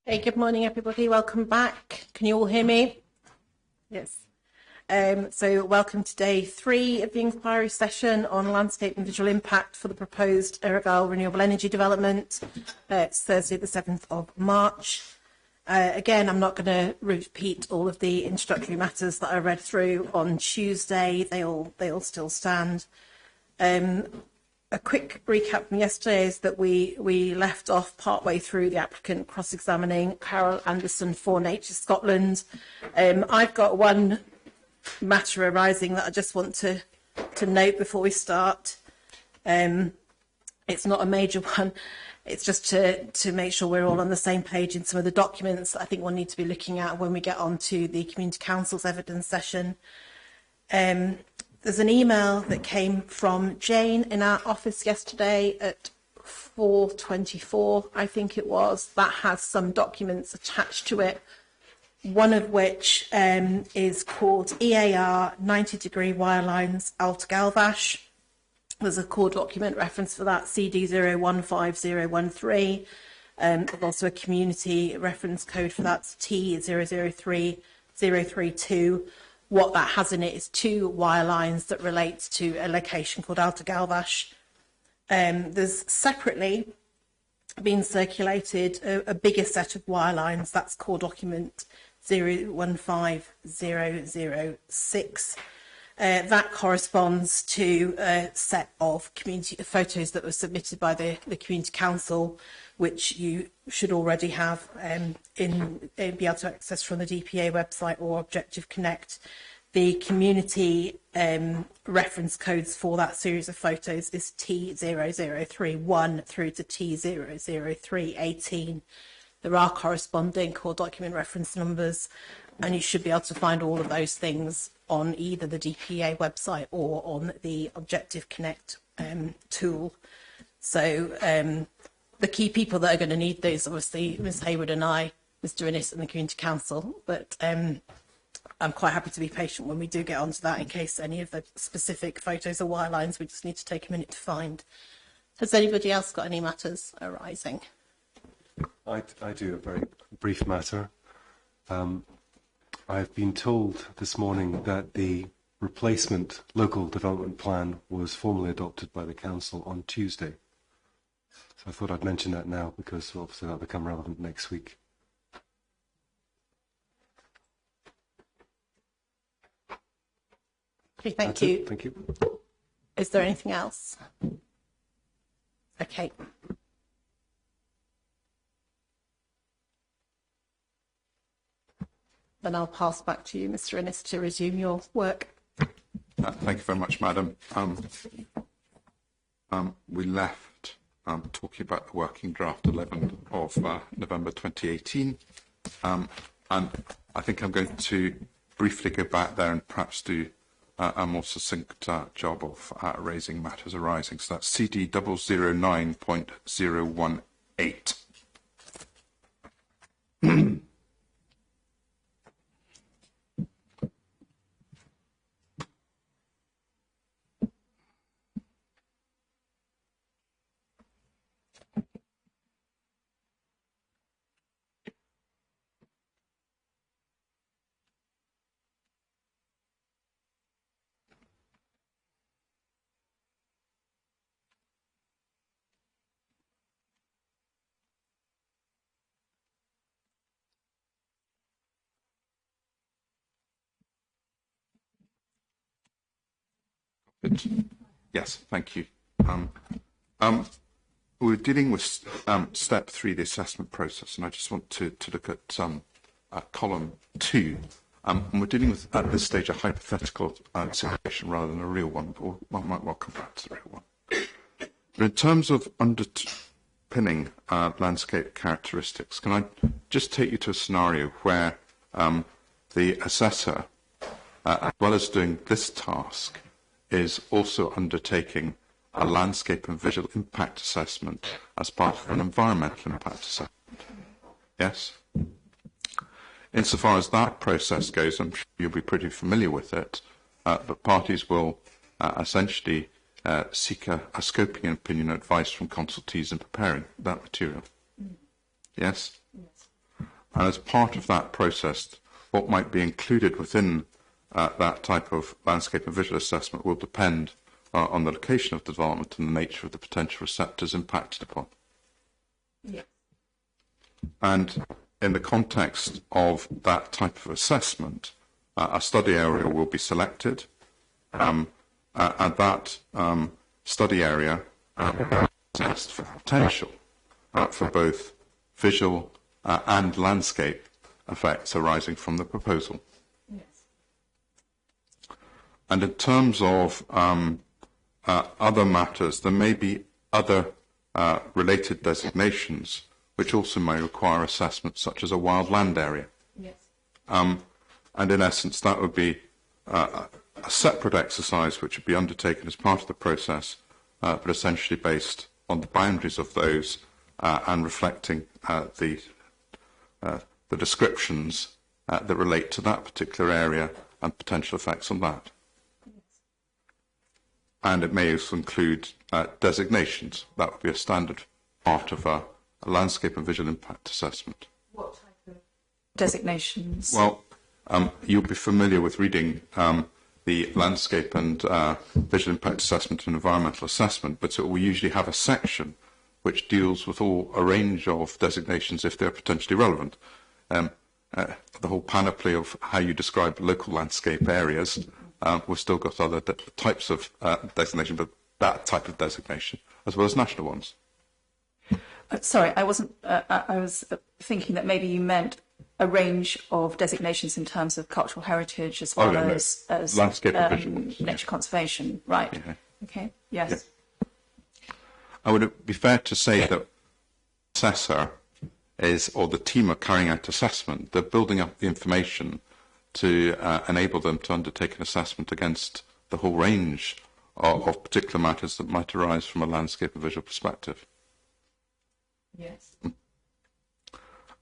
Hey, good morning, everybody. Welcome back. Can you all hear me? Yes. So welcome to day 3 of the inquiry session on landscape and visual impact for the proposed Earraghail renewable energy development. It's Thursday, the 7th of March. Again, I'm not going to repeat all of the introductory matters that I read through on Tuesday. They all still stand. A quick recap from yesterday is that we left off partway through the applicant cross-examining Carol Anderson for Nature Scotland. I've got one matter arising that I just want to note before we start. It's not a major one. It's just to make sure we're all on the same page in some of the documents that I think we'll need to be looking at when we get on to the Community Council's evidence session. There's an email that came from Jane in our office yesterday at 4:24, I think it was, that has some documents attached to it, one of which is called EAR 90-degree wire lines Alta-Galvash. There's a core document reference for that, CD015013. There's also a community reference code for that, T003032. What that has in it is 2 wire lines that relate to a location called Alta-Galvash. There's separately been circulated a bigger set of wire lines. That's core document 015006. That corresponds to a set of community photos that were submitted by the Community Council, which you should already have be able to access from the DPA website or Objective Connect. The community reference codes for that series of photos is T0031 through to T00318. There are corresponding core document reference numbers, and you should be able to find all of those things on either the DPA website or on the Objective Connect tool. So the key people that are going to need those, obviously, Ms Hayward and I, Mr Innes and the Community Council, but I'm quite happy to be patient when we do get onto that in case any of the specific photos or wire lines we just need to take a minute to find. Has anybody else got any matters arising? I do a very brief matter. I've been told this morning that the replacement local development plan was formally adopted by the council on Tuesday. So I thought I'd mention that now because obviously that'll become relevant next week. Okay, thank you. Thank you. Is there anything else? Okay. Then I'll pass back to you, Mr Innes, to resume your work. Thank you very much, Madam. We left talking about the working draft 11 of November 2018, and I think I'm going to briefly go back there and perhaps do a more succinct job of raising matters arising. So that's CD 009.018. Yes, thank you. We're dealing with step 3, the assessment process, and I just want to look at column 2. And we're dealing with, at this stage, a hypothetical situation rather than a real one, but we might well come back to the real one. But in terms of underpinning landscape characteristics, can I just take you to a scenario where the assessor, as well as doing this task, is also undertaking a landscape and visual impact assessment as part of an environmental impact assessment. Yes? Insofar as that process goes, I'm sure you'll be pretty familiar with it, but parties will essentially seek a scoping and opinion advice from consultees in preparing that material. Yes? Yes. And as part of that process, what might be included within that type of landscape and visual assessment will depend on the location of the development and the nature of the potential receptors impacted upon. Yes. And in the context of that type of assessment, a study area will be selected, and that study area tests for potential for both visual and landscape effects arising from the proposal. Yes. And in terms of other matters, there may be other related designations which also may require assessment, such as a wild land area. Yes. And in essence, that would be a separate exercise which would be undertaken as part of the process, but essentially based on the boundaries of those and reflecting the descriptions that relate to that particular area and potential effects on that. Yes. And it may also include designations. That would be a standard part of a landscape and visual impact assessment. What type of designations? Well, you'll be familiar with reading the landscape and visual impact assessment and environmental assessment, but it will usually have a section which deals with a range of designations if they're potentially relevant. The whole panoply of how you describe local landscape areas, we've still got other types of designation, but that type of designation, as well as national ones. Sorry, I wasn't. I was thinking that maybe you meant a range of designations in terms of cultural heritage as well as landscape and visual nature conservation. Right. Yeah. Okay. Yes. Yeah. Would it be fair to say that the assessor is, or the team are carrying out assessment, they're building up the information to enable them to undertake an assessment against the whole range of particular matters that might arise from a landscape and visual perspective. Yes.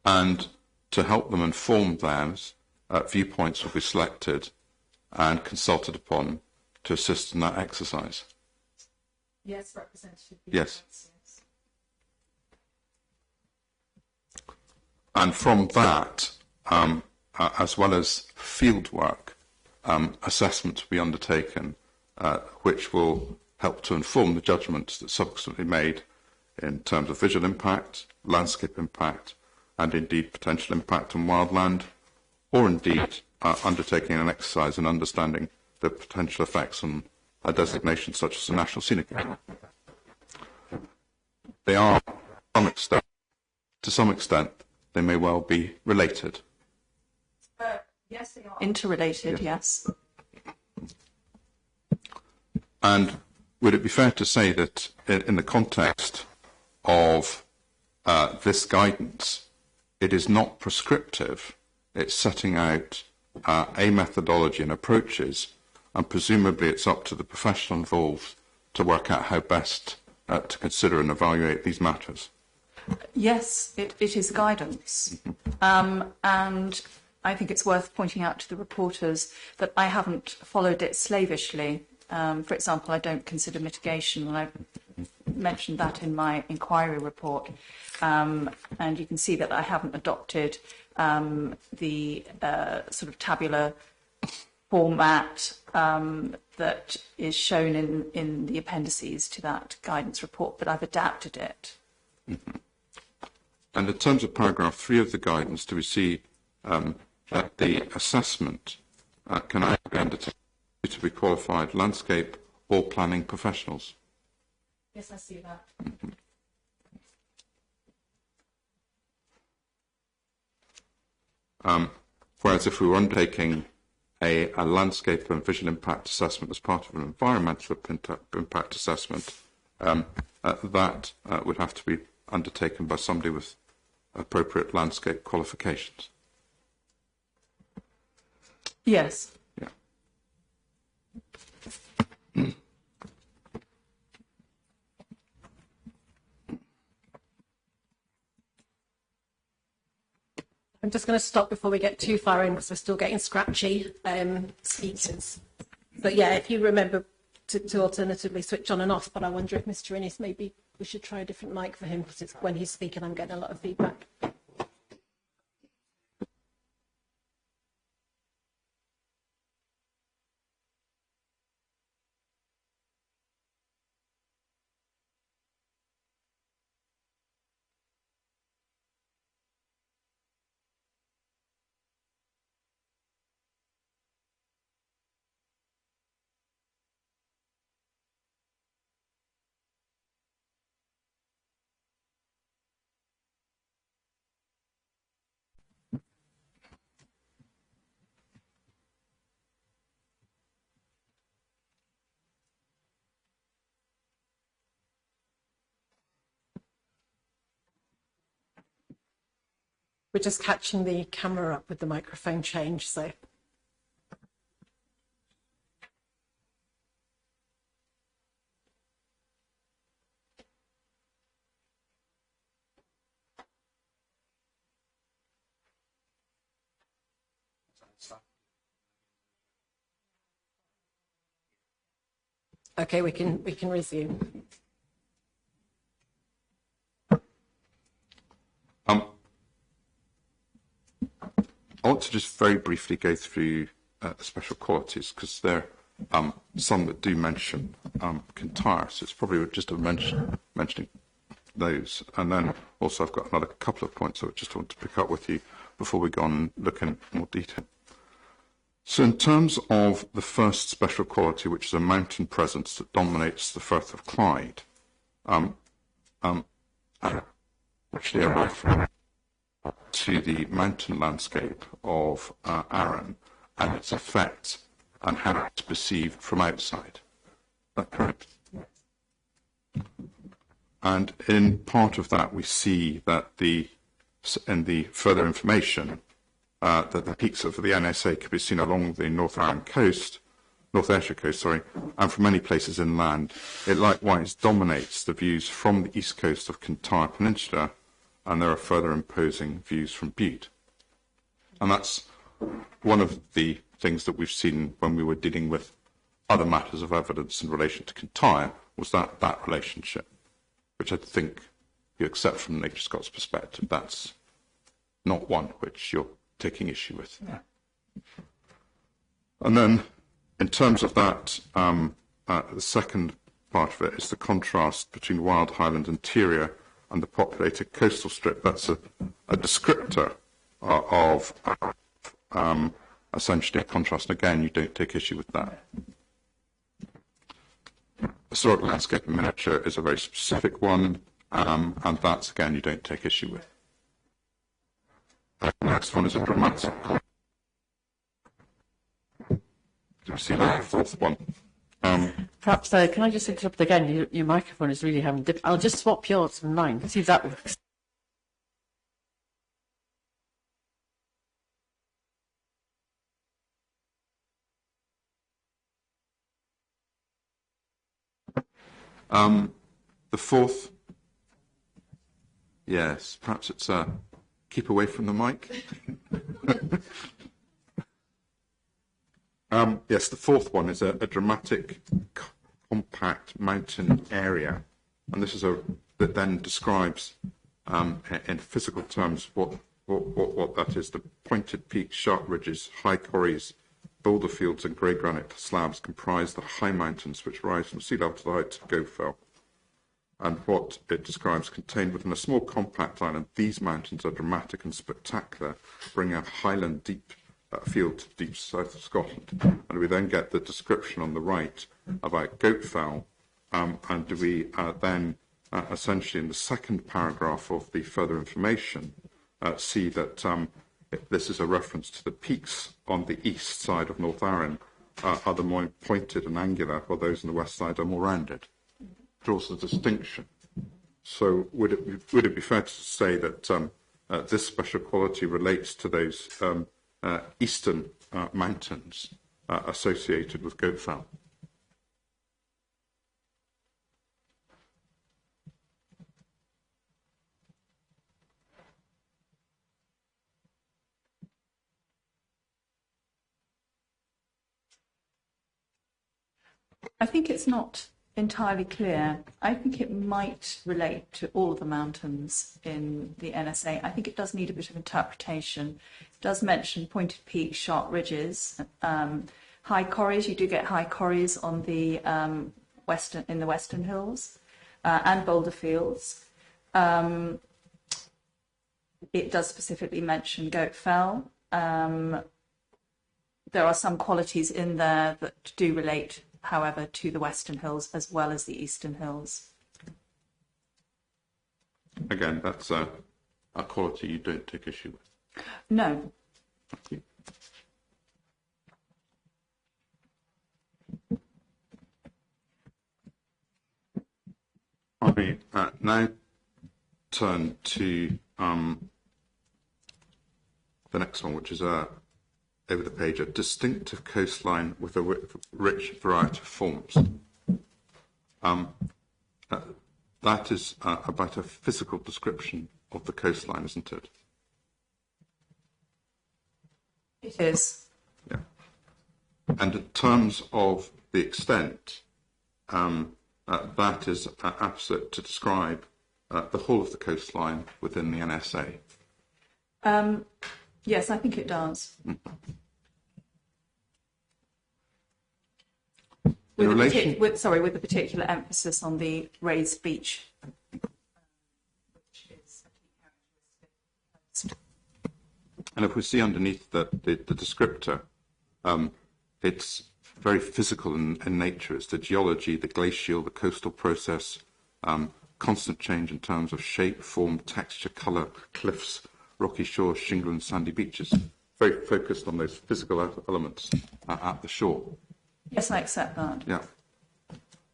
And to help them inform theirs, viewpoints will be selected and consulted upon to assist in that exercise. Yes, representative. Yes. And from that, as well as field work, assessments will be undertaken, which will help to inform the judgments that subsequently made in terms of visual impact, landscape impact, and indeed potential impact on wildland, or indeed undertaking an exercise in understanding the potential effects on a designation such as a national scenic area. They are, to some extent, they may well be related. Yes, they are. Interrelated. Yes. And would it be fair to say that in the context of this guidance, it is not prescriptive, it's setting out a methodology and approaches, and presumably it's up to the professional involved to work out how best to consider and evaluate these matters? Yes, it is guidance. And I think it's worth pointing out to the reporters that I haven't followed it slavishly. For example, I don't consider mitigation, and I've mentioned that in my inquiry report. And you can see that I haven't adopted the sort of tabular format that is shown in the appendices to that guidance report, but I've adapted it. Mm-hmm. And in terms of paragraph 3 of the guidance, do we see that the assessment can either be undertaken to be qualified landscape or planning professionals? Yes, I see that. Mm-hmm. Whereas if we were undertaking a landscape and visual impact assessment as part of an environmental impact assessment, that would have to be undertaken by somebody with appropriate landscape qualifications. Yes. Yeah. I'm just going to stop before we get too far in because we're still getting scratchy speakers. But yeah, if you remember to alternatively switch on and off, but I wonder if Mr. Innes, maybe we should try a different mic for him because it's when he's speaking I'm getting a lot of feedback. We're just catching the camera up with the microphone change, so. Okay, we can resume. I want to just very briefly go through the special qualities, because there are some that do mention Kintyre, so it's probably just a mentioning those. And then also I've got another couple of points I just want to pick up with you before we go on and look in more detail. So in terms of the first special quality, which is a mountain presence that dominates the Firth of Clyde, actually a reference to the mountain landscape of Arran and its effect and how it's perceived from outside. Is that correct? And in part of that, we see that in the further information, that the peaks of the NSA can be seen along the North Ayrshire coast, and from many places inland. It likewise dominates the views from the east coast of Kintyre Peninsula, and there are further imposing views from Bute. And that's one of the things that we've seen when we were dealing with other matters of evidence in relation to Kintyre, was that relationship, which I think you accept from Nature Scott's perspective. That's not one which you're taking issue with. Yeah. And then, in terms of that, the second part of it is the contrast between wild highland interior and the populated coastal strip. That's a descriptor of essentially a contrast. Again, you don't take issue with that. Historic landscape in miniature is a very specific one, and that's, again, you don't take issue with. The next one is a dramatic. Do you see that? The fourth one. Perhaps, can I just interrupt again? Your microphone is really having dip. I'll just swap yours and mine, see if that works. The fourth, yes, perhaps it's keep away from the mic. Yes, the fourth one is a dramatic, compact mountain area, and this is that then describes in physical terms what that is. The pointed peaks, sharp ridges, high corries, boulder fields, and grey granite slabs comprise the high mountains which rise from sea level to the height of Earraghail. And what it describes contained within a small compact island, these mountains are dramatic and spectacular, bringing a highland field to deep south of Scotland. And we then get the description on the right about Goatfell, and we then essentially in the second paragraph of the further information see that this is a reference to the peaks on the east side of North Arran are the more pointed and angular, while those on the west side are more rounded. Draws a distinction. So would it be fair to say that this special quality relates to those eastern mountains associated with Goatfell? I think it's not entirely clear. I think it might relate to all of the mountains in the NSA. I think it does need a bit of interpretation. It does mention pointed peaks, sharp ridges, high corries. You do get high corries on the in the Western Hills, and boulder fields. It does specifically mention Goatfell. There are some qualities in there that do relate, however, to the Western Hills as well as the Eastern Hills. Again, that's a quality you don't take issue with. No. Thank you. I now turn to the next one, which is over the page, a distinctive coastline with a rich variety of forms. That is about a physical description of the coastline, isn't it? It is. Yeah. And in terms of the extent, that is absolute to describe the whole of the coastline within the NSA. Yes, I think it does. With a particular emphasis on the raised beach, which is a key characteristic. And if we see underneath the descriptor, it's very physical in nature. It's the geology, the glacial, the coastal process, constant change in terms of shape, form, texture, colour, cliffs, rocky shores, shingle and sandy beaches. Very focused on those physical elements at the shore. Yes, I accept that. Yeah.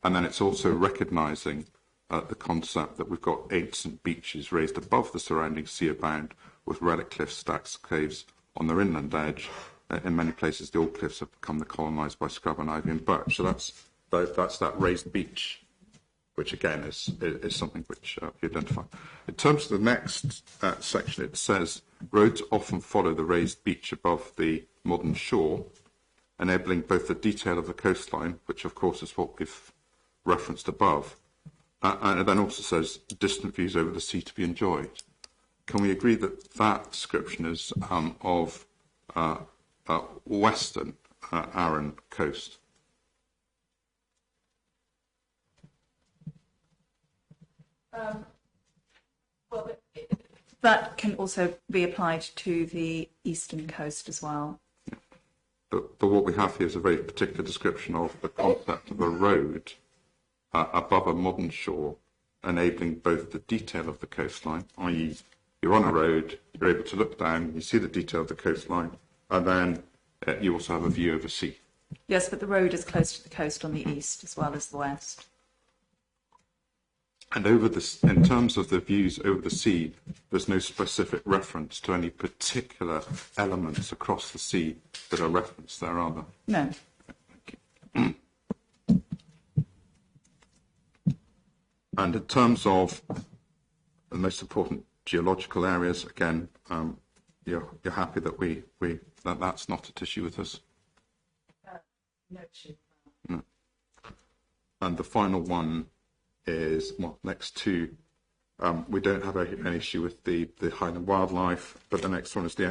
And then it's also recognising the concept that we've got ancient beaches raised above the surrounding sea abound with relic cliffs, stacks, caves on their inland edge. In many places, the old cliffs have become colonised by scrub and ivy and birch. So that's that raised beach, which again is something which we identify. In terms of the next section, it says roads often follow the raised beach above the modern shore, enabling both the detail of the coastline, which of course is what we've referenced above, and it then also says distant views over the sea to be enjoyed. Can we agree that that description is of western Arran coast? Well, that can also be applied to the eastern coast as well. But what we have here is a very particular description of the concept of a road above a modern shore, enabling both the detail of the coastline, i.e. you're on a road, you're able to look down, you see the detail of the coastline, and then you also have a view over sea. Yes, but the road is close to the coast on the east as well as the west. And over this, in terms of the views over the sea, there's no specific reference to any particular elements across the sea that are referenced there, are there? No. And in terms of the most important geological areas, again, you're happy that that's not at issue with us? No issue. No. And the final one is, well, next two, we don't have an issue with the Highland wildlife, but the next one is the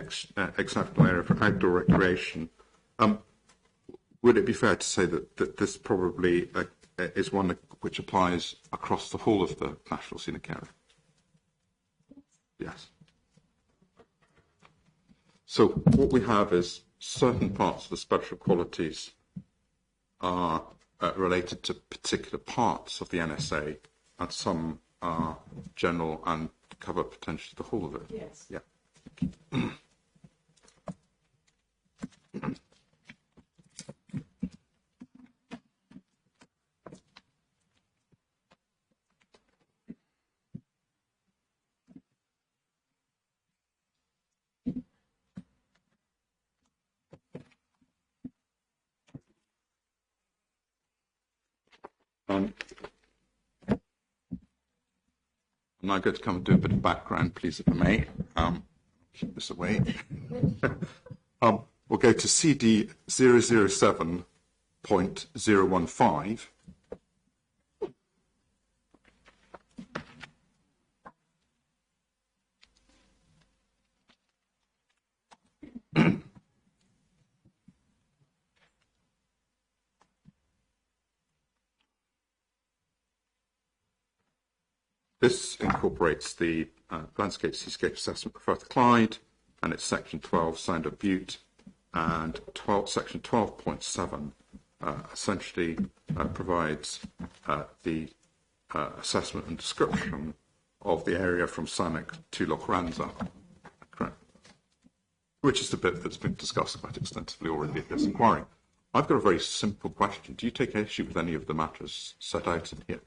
exceptional area for outdoor recreation. Would it be fair to say that this probably is one which applies across the whole of the National Scenic Area? Yes. So what we have is certain parts of the special qualities are related to particular parts of the NSA, and some are general and cover potentially the whole of it. Yes. Yeah. I'm now going to come and do a bit of background, please, if I may. Keep this away. We'll go to CD 007.015. This incorporates the landscape seascape assessment for Firth of Clyde, and it's section 12, Sound of Butte, and section 12.7 essentially provides the assessment and description of the area from Samek to Loch Ranza, which is the bit that's been discussed quite extensively already at this inquiry. I've got a very simple question. Do you take issue with any of the matters set out in here?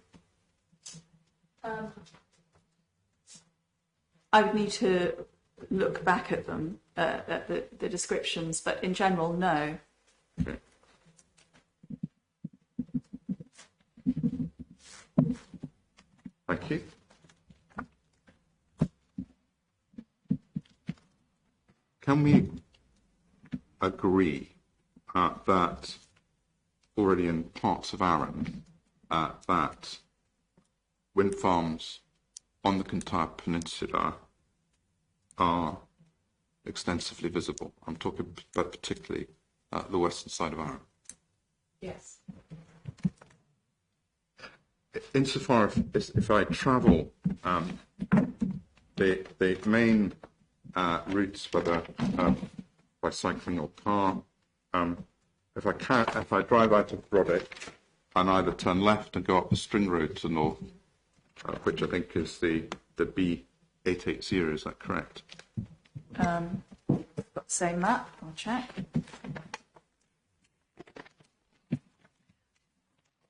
I would need to look back at them, at the descriptions, but in general, no. Okay. Thank you. Can we agree that already in parts of Arran that wind farms on the Kintyre Peninsula are extensively visible? I'm talking about particularly the western side of Arran. Yes. Insofar as if I travel the main routes, whether by cycling or car, if I drive out of Brodick and either turn left and go up the string road to north, which I think is the B880, is that correct? Got the same map. I'll check.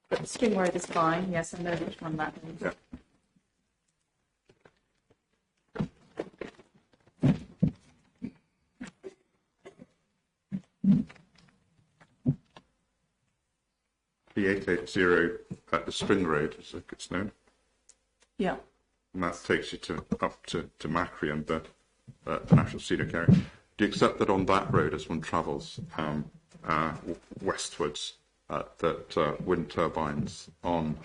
But the string road is fine. Yes, I know which one that is. Yeah. B880 at the string road, as it's known. Yeah. And that takes you up to Macri and the National Scenic Area. Do you accept that on that road, as one travels westwards, that wind turbines on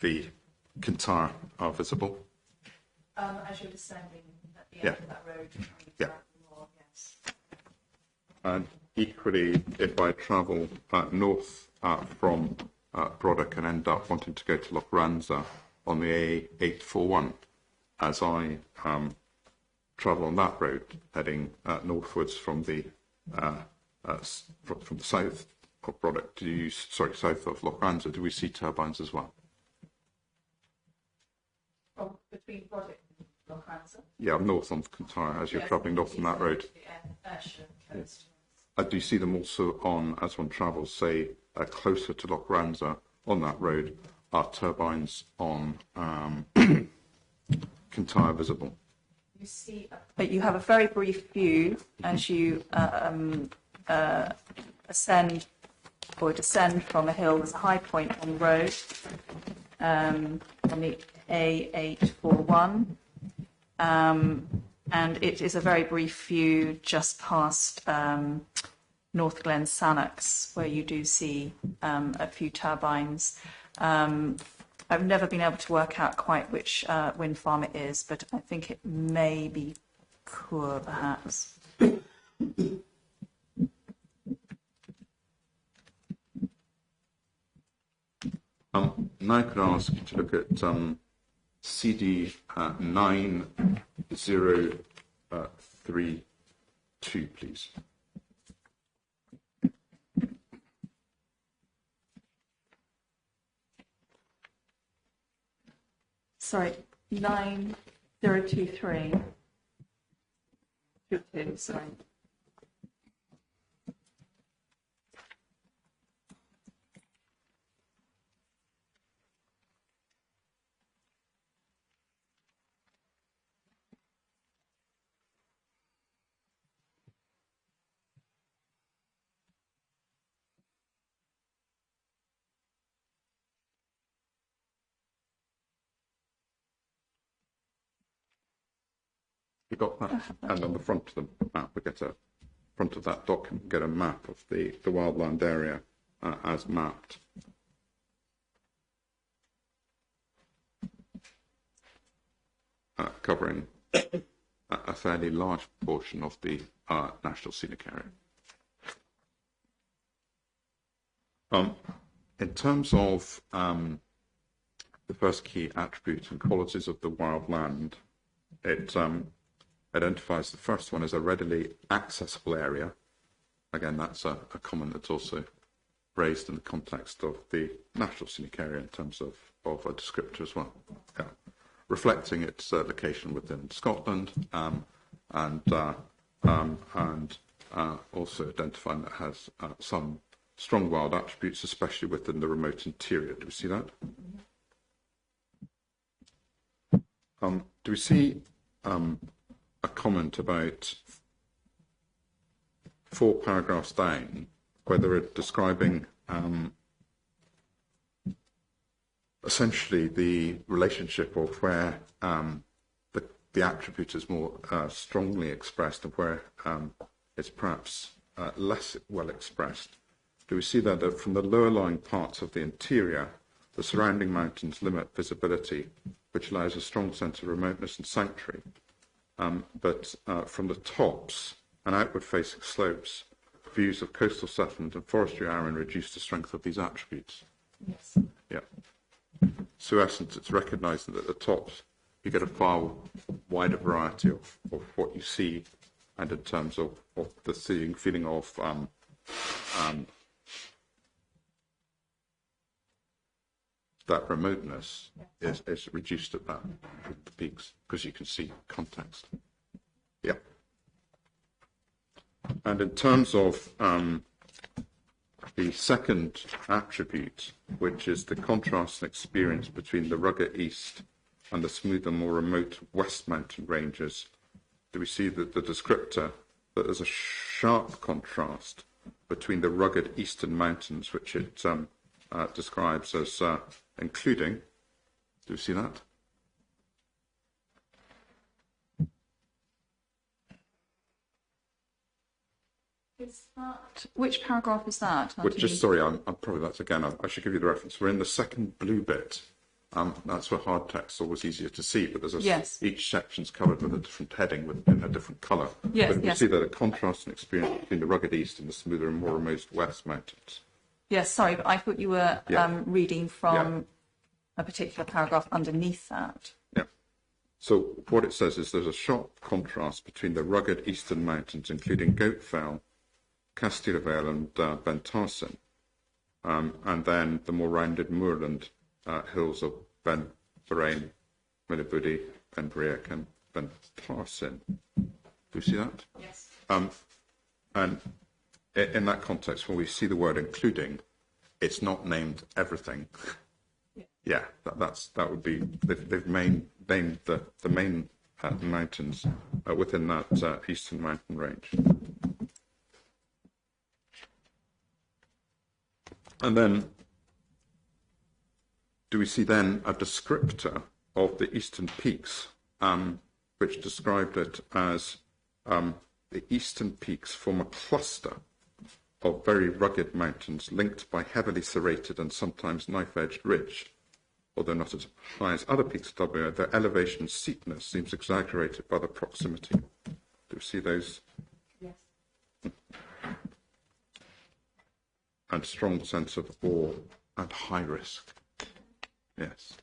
the Kintyre are visible? As you're descending at the end Yeah. of that road, Yeah. more, yes. And equally, if I travel north from Brodick and end up wanting to go to Lochranza on the A841, as I travel on that road, heading northwards from the south of Brodick, south of Lochranza, do we see turbines as well? From between Brodick and Lochranza. Yeah, north on Kintyre, as you're travelling north on that road. The Ayrshire coast. Do you see them also on, as one travels, say, closer to Lochranza on that road, are turbines on Kintyre visible? You see, but you have a very brief view as you ascend or descend from a hill. There's a high point on the road, on the A841, and it is a very brief view just past North Glen Sannox, where you do see a few turbines. I've never been able to work out quite which wind farm it is, but I think it may be Cwr, perhaps. Now could I ask you to look at CD 9032, please? Sorry, 9023. 22, sorry. You got that? And on the front of the map, we get front of that document, get a map of the wildland area as mapped. Covering a fairly large portion of the National Scenic Area. In terms of the first key attribute and qualities of the wildland, it identifies the first one as a readily accessible area. Again, that's a comment that's also raised in the context of the National Scenic Area in terms of a descriptor as well. Yeah. Reflecting its location within Scotland and also identifying that it has some strong wild attributes, especially within the remote interior. Do we see that? Do we see a comment about 4 paragraphs down, where they're describing essentially the relationship of where the attribute is more strongly expressed and where it's perhaps less well expressed. Do we see that from the lower lying parts of the interior, the surrounding mountains limit visibility, which allows a strong sense of remoteness and sanctuary. But from the tops and outward facing slopes, views of coastal settlement and forestry area reduce the strength of these attributes. Yes. Yeah. So in essence, it's recognising that at the tops, you get a far wider variety of what you see, and in terms of the feeling of that remoteness is reduced at that with the peaks, because you can see context. Yeah. And in terms of the second attribute, which is the contrast and experience between the rugged east and the smoother, more remote west mountain ranges, do we see that the descriptor that there's a sharp contrast between the rugged eastern mountains, which it describes as including, do you see that? Is that, which paragraph is that? Sorry, I'm probably that's again. I should give you the reference. We're in the second blue bit. That's for hard text, always easier to see, but there's each section's covered with a different heading within a different colour. Yes, but you see that a contrast and experience between the rugged east and the smoother and more remote west mountains. Yes, sorry, but I thought you were reading from a particular paragraph underneath that. Yeah. So what it says is there's a sharp contrast between the rugged eastern mountains, including Goatfell, Kintyre and Ben Tarsin, and then the more rounded moorland hills of Ben Barain, Millibuddy, Ben Briac and Ben Tarsin. Do you see that? Yes. And in that context, when we see the word including, it's not named everything. Yeah, that would be, they've named the main mountains within that eastern mountain range. And then, do we see then a descriptor of the eastern peaks, which described it as the eastern peaks form a cluster of very rugged mountains linked by heavily serrated and sometimes knife-edged ridge. Although not as high as other peaks of WA, their elevation and steepness seems exaggerated by the proximity. Do you see those? Yes. And strong sense of awe and high risk. Yes.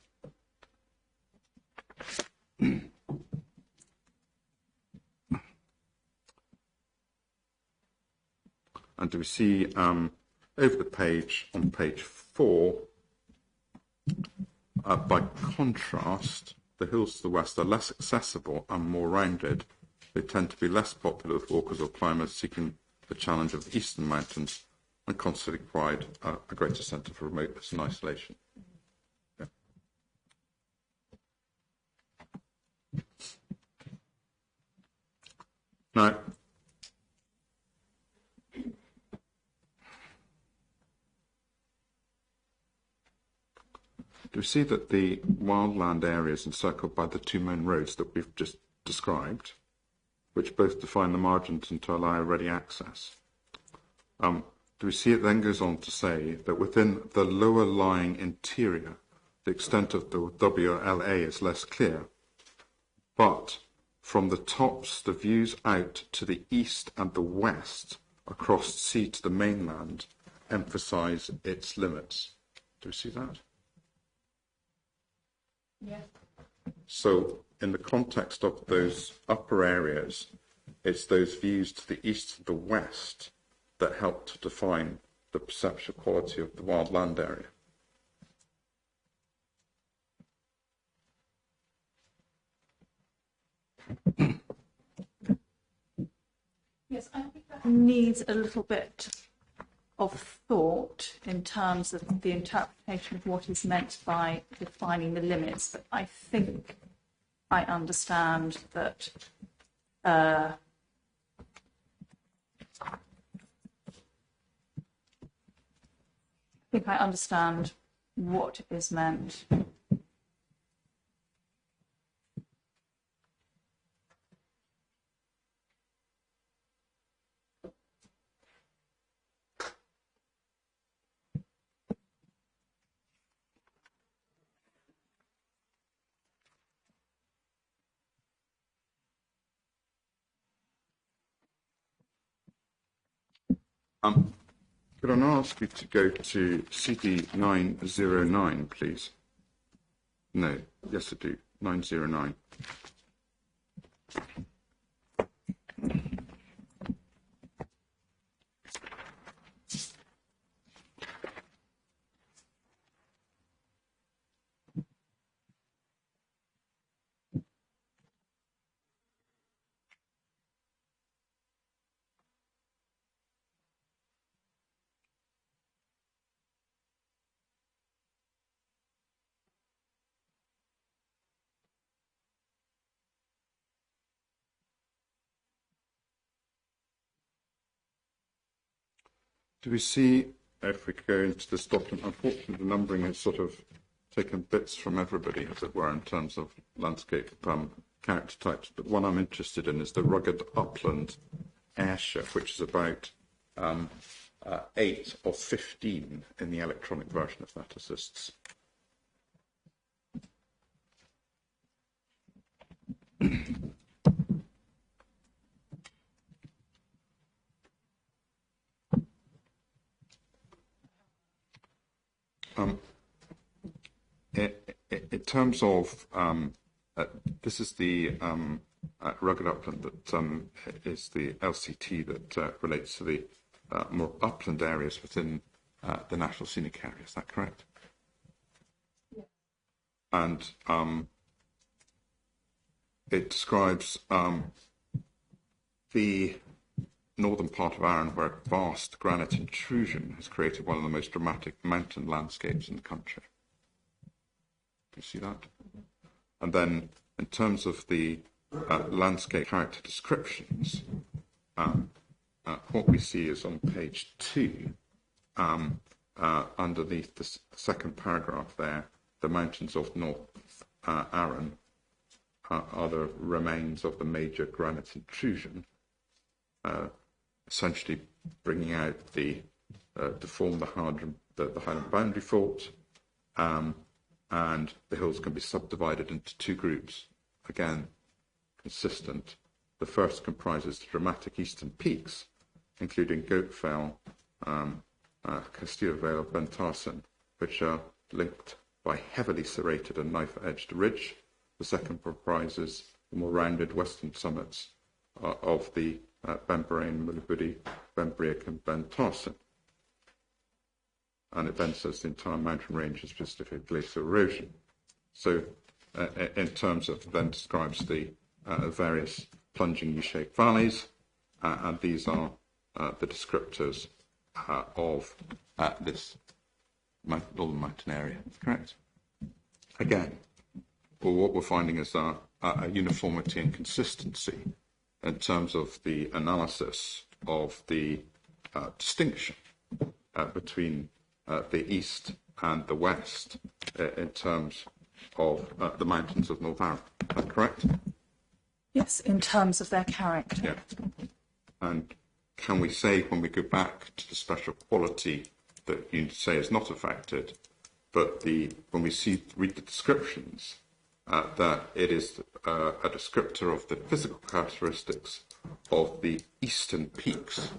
And do we see over the page, on page 4, by contrast, the hills to the west are less accessible and more rounded. They tend to be less popular with walkers or climbers seeking the challenge of the eastern mountains, and consequently provide a greater sense of remoteness and isolation. Yeah. Now, do we see that the wildland areas encircled by the two main roads that we've just described, which both define the margins and to allow ready access, do we see it then goes on to say that within the lower lying interior, the extent of the WLA is less clear, but from the tops, the views out to the east and the west across sea to the mainland emphasize its limits. Do we see that? Yes. So in the context of those upper areas, it's those views to the east and the west that help to define the perceptual quality of the wild land area. Yes, I think that needs a little bit of thought in terms of the interpretation of what is meant by defining the limits, but I think I understand that I think I understand what is meant. Could I now ask you to go to CD 909, please? No, yes I do, 909. Do we see, if we could go into this document, unfortunately the numbering has sort of taken bits from everybody, as it were, in terms of landscape character types, but one I'm interested in is the rugged upland ayrshire, which is about 8 of 15 in the electronic version, if that assists. In terms of, this is the rugged upland that is the LCT that relates to the more upland areas within the National Scenic Area. Is that correct? Yeah. And it describes the northern part of Arran, where a vast granite intrusion has created one of the most dramatic mountain landscapes in the country. Do you see that? And then, in terms of the landscape character descriptions, what we see is on page 2, underneath the second paragraph there, the mountains of North Arran are the remains of the major granite intrusion, essentially bringing out to form the Highland boundary fault, and the hills can be subdivided into 2 groups, again, consistent. The first comprises the dramatic eastern peaks, including Goatfell, Kintyre Vale, Bentarson, which are linked by heavily serrated and knife-edged ridge. The second comprises the more rounded western summits of the Benbrain, Mullabuddy, Benbriac and Bentarson. And it then says the entire mountain range is specific glacial erosion. So in terms of, then describes the various plunging U-shaped valleys, and these are the descriptors of this northern mountain area, correct? Again, well, what we're finding is a uniformity and consistency in terms of the analysis of the distinction between the east and the west in terms of the mountains of North Arran. Is that correct? Yes, in terms of their character. Yeah. And can we say, when we go back to the special quality that you say is not affected, but when we read the descriptions, that it is a descriptor of the physical characteristics of the eastern peaks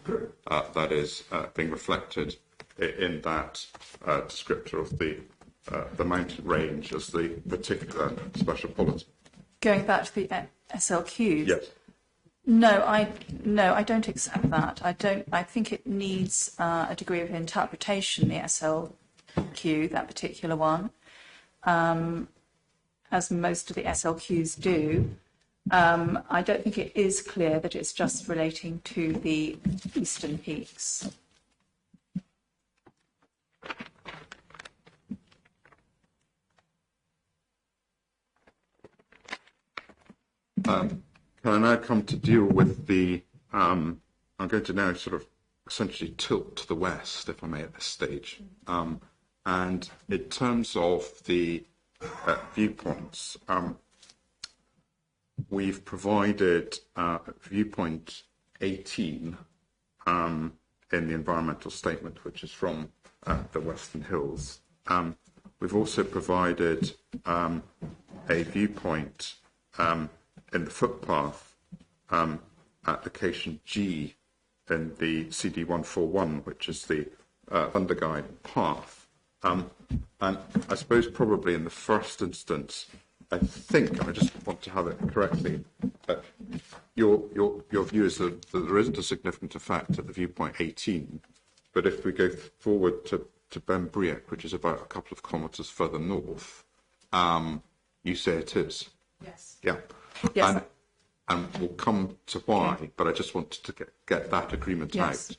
that is being reflected in that descriptor of the mountain range as the particular special quality. Going back to the SLQs. Yes. No, I don't accept that. I think it needs a degree of interpretation, the SLQ, that particular one, as most of the SLQs do. I don't think it is clear that it's just relating to the eastern peaks. Can I now come to deal with the, I'm going to now sort of essentially tilt to the west, if I may, at this stage. And in terms of the viewpoints, we've provided viewpoint 18 in the environmental statement, which is from the Western Hills. We've also provided a viewpoint in the footpath application G in the CD 141, which is the underguide path. And I suppose probably in the first instance, I think, and I just want to have it correctly, your view is that there isn't a significant effect at the viewpoint 18, but if we go forward to Benbriac, which is about a couple of kilometres further north, you say it is. Yes. Yeah. Yes. And we'll come to why, but I just wanted to get that agreement Yes. out.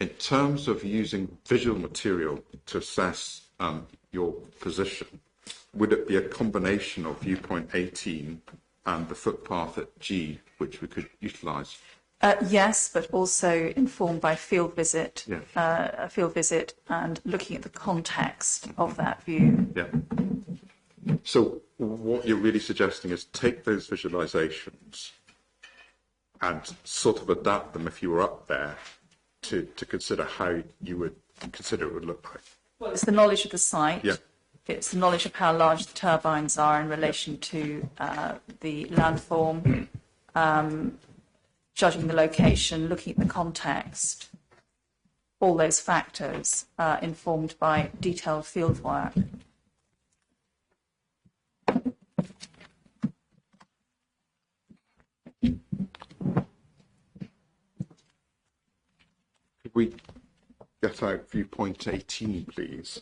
In terms of using visual material to assess your position, would it be a combination of viewpoint 18 and the footpath at G, which we could utilise? Yes, but also informed by field visit, Yeah. a field visit, and looking at the context of that view. Yeah. So what you're really suggesting is take those visualisations and sort of adapt them if you were up there to consider how you would consider it would look like. Well, it's the knowledge of the site. Yeah. It's the knowledge of how large the turbines are in relation to the landform, judging the location, looking at the context, all those factors informed by detailed field work. Could we get out viewpoint 18, please?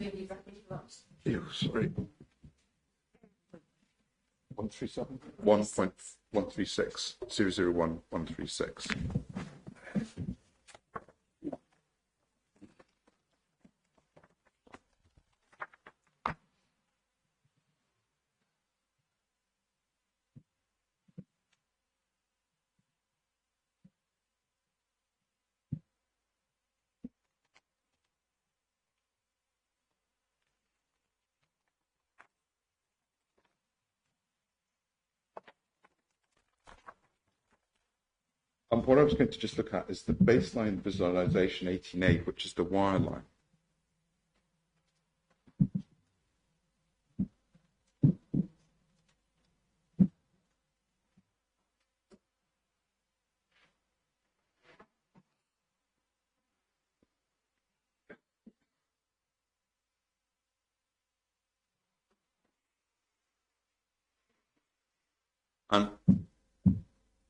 Oh, sorry. 137? 1.136, 001136. What I was going to just look at is the baseline visualization 18A, which is the wireline. And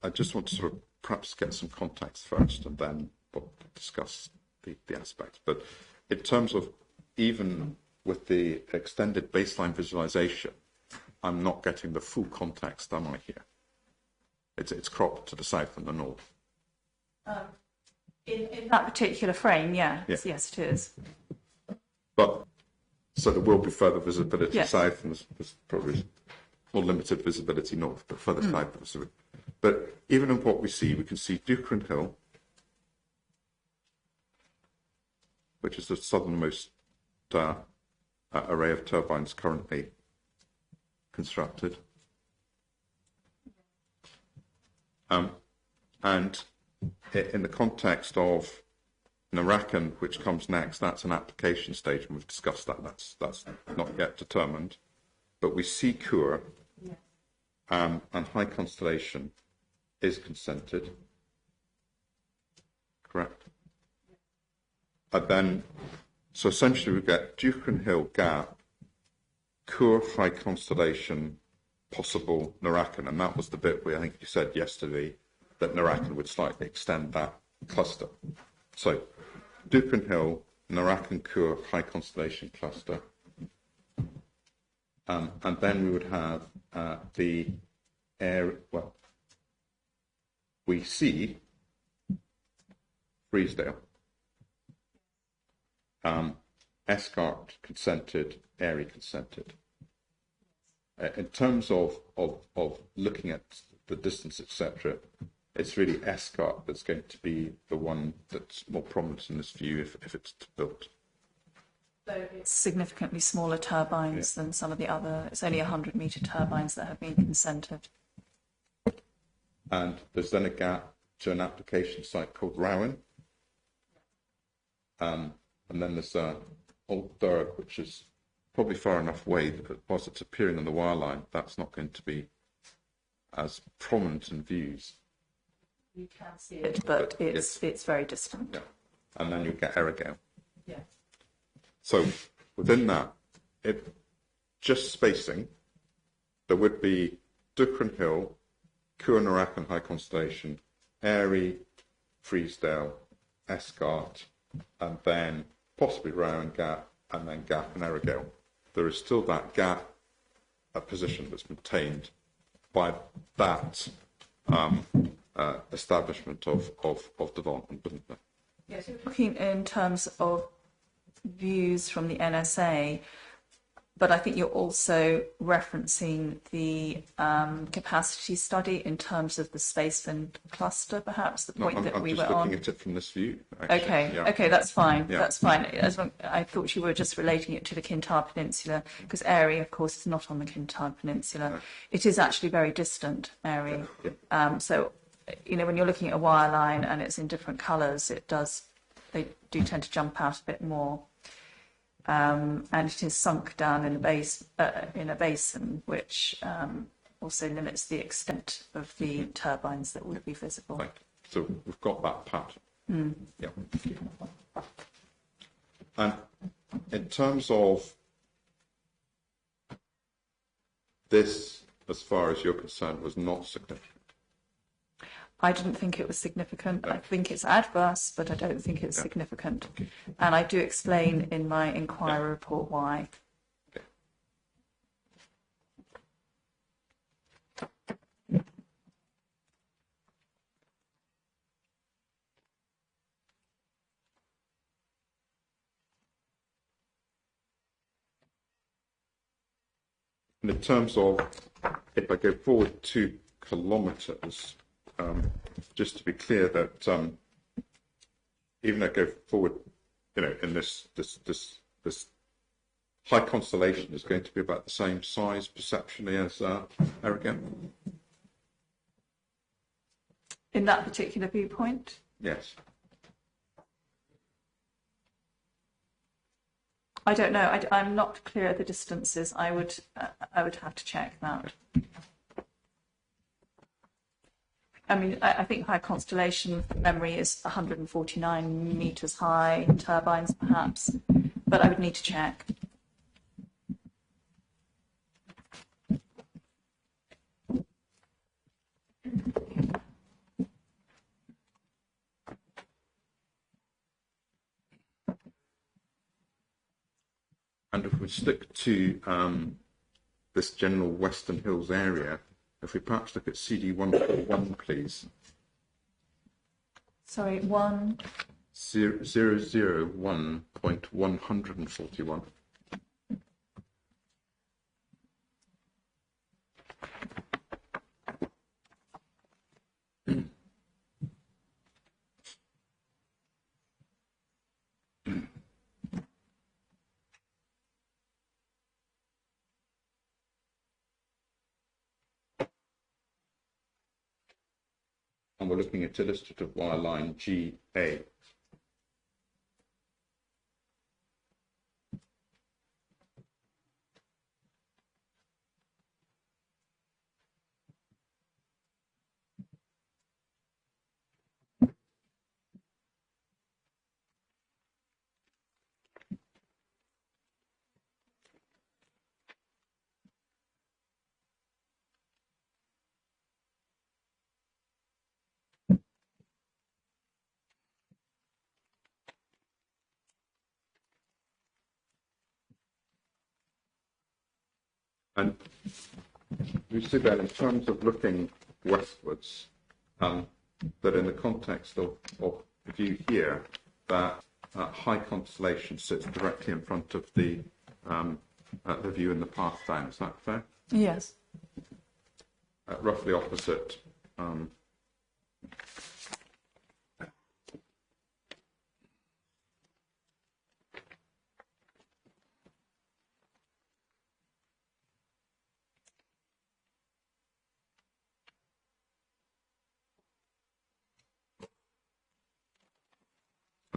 I just want to sort of perhaps get some context first and then we'll discuss the aspects. But in terms of even with the extended baseline visualization, I'm not getting the full context, am I, here? It's cropped to the south and the north. In that particular frame, yes, Yeah. yes, it is. But so there will be further visibility Yes. south, and there's probably more limited visibility north, but further south. But even in what we see can see Dukerin Hill, which is the southernmost array of turbines currently constructed. And in the context of Earraghail, which comes next, that's an application stage, and we've discussed that. That's not yet determined. But we see Cúr, and High Constellation is consented. Correct? And then, so essentially we get Dukerin Hill Gap, Cúr, High Constellation, possible Earraghail, and that was the bit where I think you said yesterday that Earraghail would slightly extend that cluster. So Dukerin Hill, Earraghail, Cúr, High Constellation cluster. And then we would have the air, well, we see Freesdale, Escart consented, Airy consented. In terms of looking at the distance, etc., it's really Escart that's going to be the one that's more prominent in this view if it's built. So it's significantly smaller turbines than some of the other. It's only 100-metre turbines that have been consented. And there's then a gap to an application site called Rowan. And then there's Old Durg, which is probably far enough away that whilst it's appearing on the wireline, that's not going to be as prominent in views. You can see it, but it's very distant. Yeah. And then you get Earraghail. Yeah. So within that, just spacing, there would be Duckran Hill, Cuanarak and High Constellation, Airy, Freesdale, Escart, and then possibly Rowan Gap, and then Gap and Earraghail. There is still that Gap position that's maintained by that establishment of development, wouldn't there? Yes, looking in terms of views from the NSA, but I think you're also referencing the capacity study in terms of the space and cluster, perhaps, the point that we were on. I'm just looking at it from this view. Actually. Okay, yeah. okay, that's fine. Yeah. That's fine. I thought you were just relating it to the Kintyre Peninsula, because Airy, of course, is not on the Kintyre Peninsula. No. It is actually very distant, Airy. Yeah. So, when you're looking at a wireline and it's in different colours, they do tend to jump out a bit more. And it is sunk down in a basin, which also limits the extent of the turbines that would be visible. Right. So we've got that pattern. Yeah. And in terms of this, as far as you're concerned, was not significant. I didn't think it was significant. No. I think it's adverse, but I don't think it's significant. Okay. And I do explain in my inquiry report why. Okay. And in terms of, if I go forward 2 kilometres, just to be clear that even though I go forward, in this High Constellation is going to be about the same size perceptually as Earraghail. In that particular viewpoint? Yes. I don't know. I'm not clear of the distances. I would have to check that. I think High Constellation, from memory, is 149 metres high, turbines perhaps, but I would need to check. And if we stick to this general Western Hills area, if we perhaps look at CD 141, please. Sorry, 001.141. And we're looking at illustrative wireline GA. And we see that in terms of looking westwards, that in the context of the view here, that High Constellation sits directly in front of the view in the path down. Is that fair? Yes. Roughly opposite.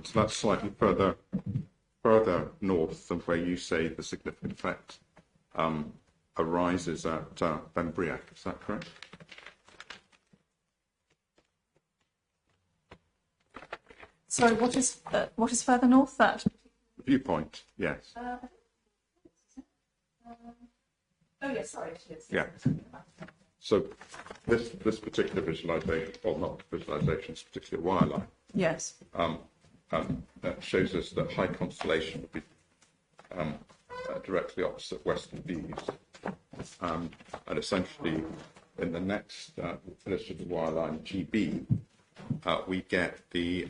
So that's slightly further north than where you say the significant effect arises at Benbriac. Is that correct? Sorry, what is further north? That Viewpoint, yes. oh yes, sorry, it is. Yeah. So this particular visualization, or not visualization, this particular wireline, Yes. that shows us that high constellation would be directly opposite western views. And essentially, in the next illustrative wireline, GB, we get the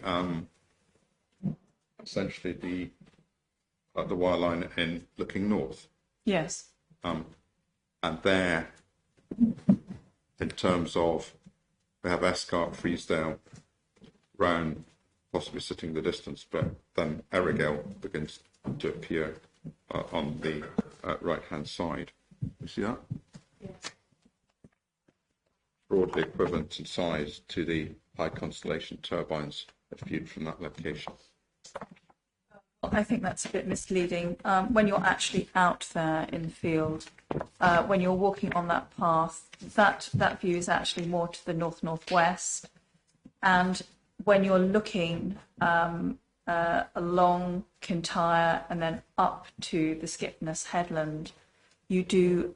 essentially the wireline in looking north. Yes. And there, in terms of, we have Escart, Freesdale, Round, possibly sitting the distance, but then Earraghail begins to appear on the right-hand side. You see that? Yes. Broadly equivalent in size to the high constellation turbines viewed from that location. I think that's a bit misleading. When you're actually out there in the field, when you're walking on that path, that view is actually more to the north-northwest. And when you're looking along Kintyre and then up to the Skipness headland, you do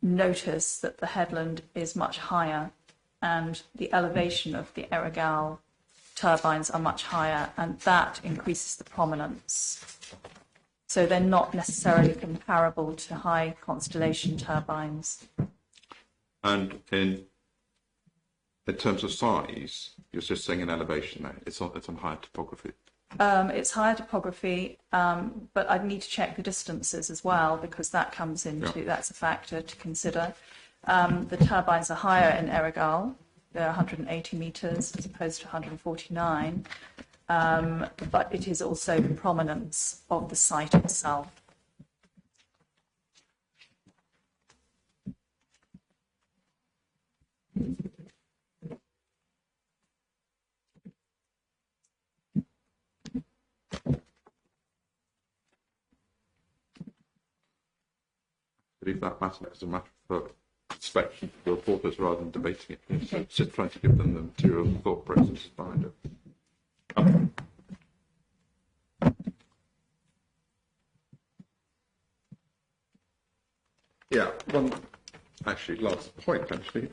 notice that the headland is much higher and the elevation of the Earraghail turbines are much higher, and that increases the prominence. So they're not necessarily comparable to high constellation turbines. And in terms of size, you're just saying in elevation there, it's on higher topography. It's higher topography, but I'd need to check the distances as well, because that comes into, that's a factor to consider. The turbines are higher in Earraghail. They're 180 metres as opposed to 149, but it is also the prominence of the site itself. I believe that matter is a matter for inspection for the reporters rather than debating it. So just trying to give them the material and thought processes behind it. Yeah, one last point actually.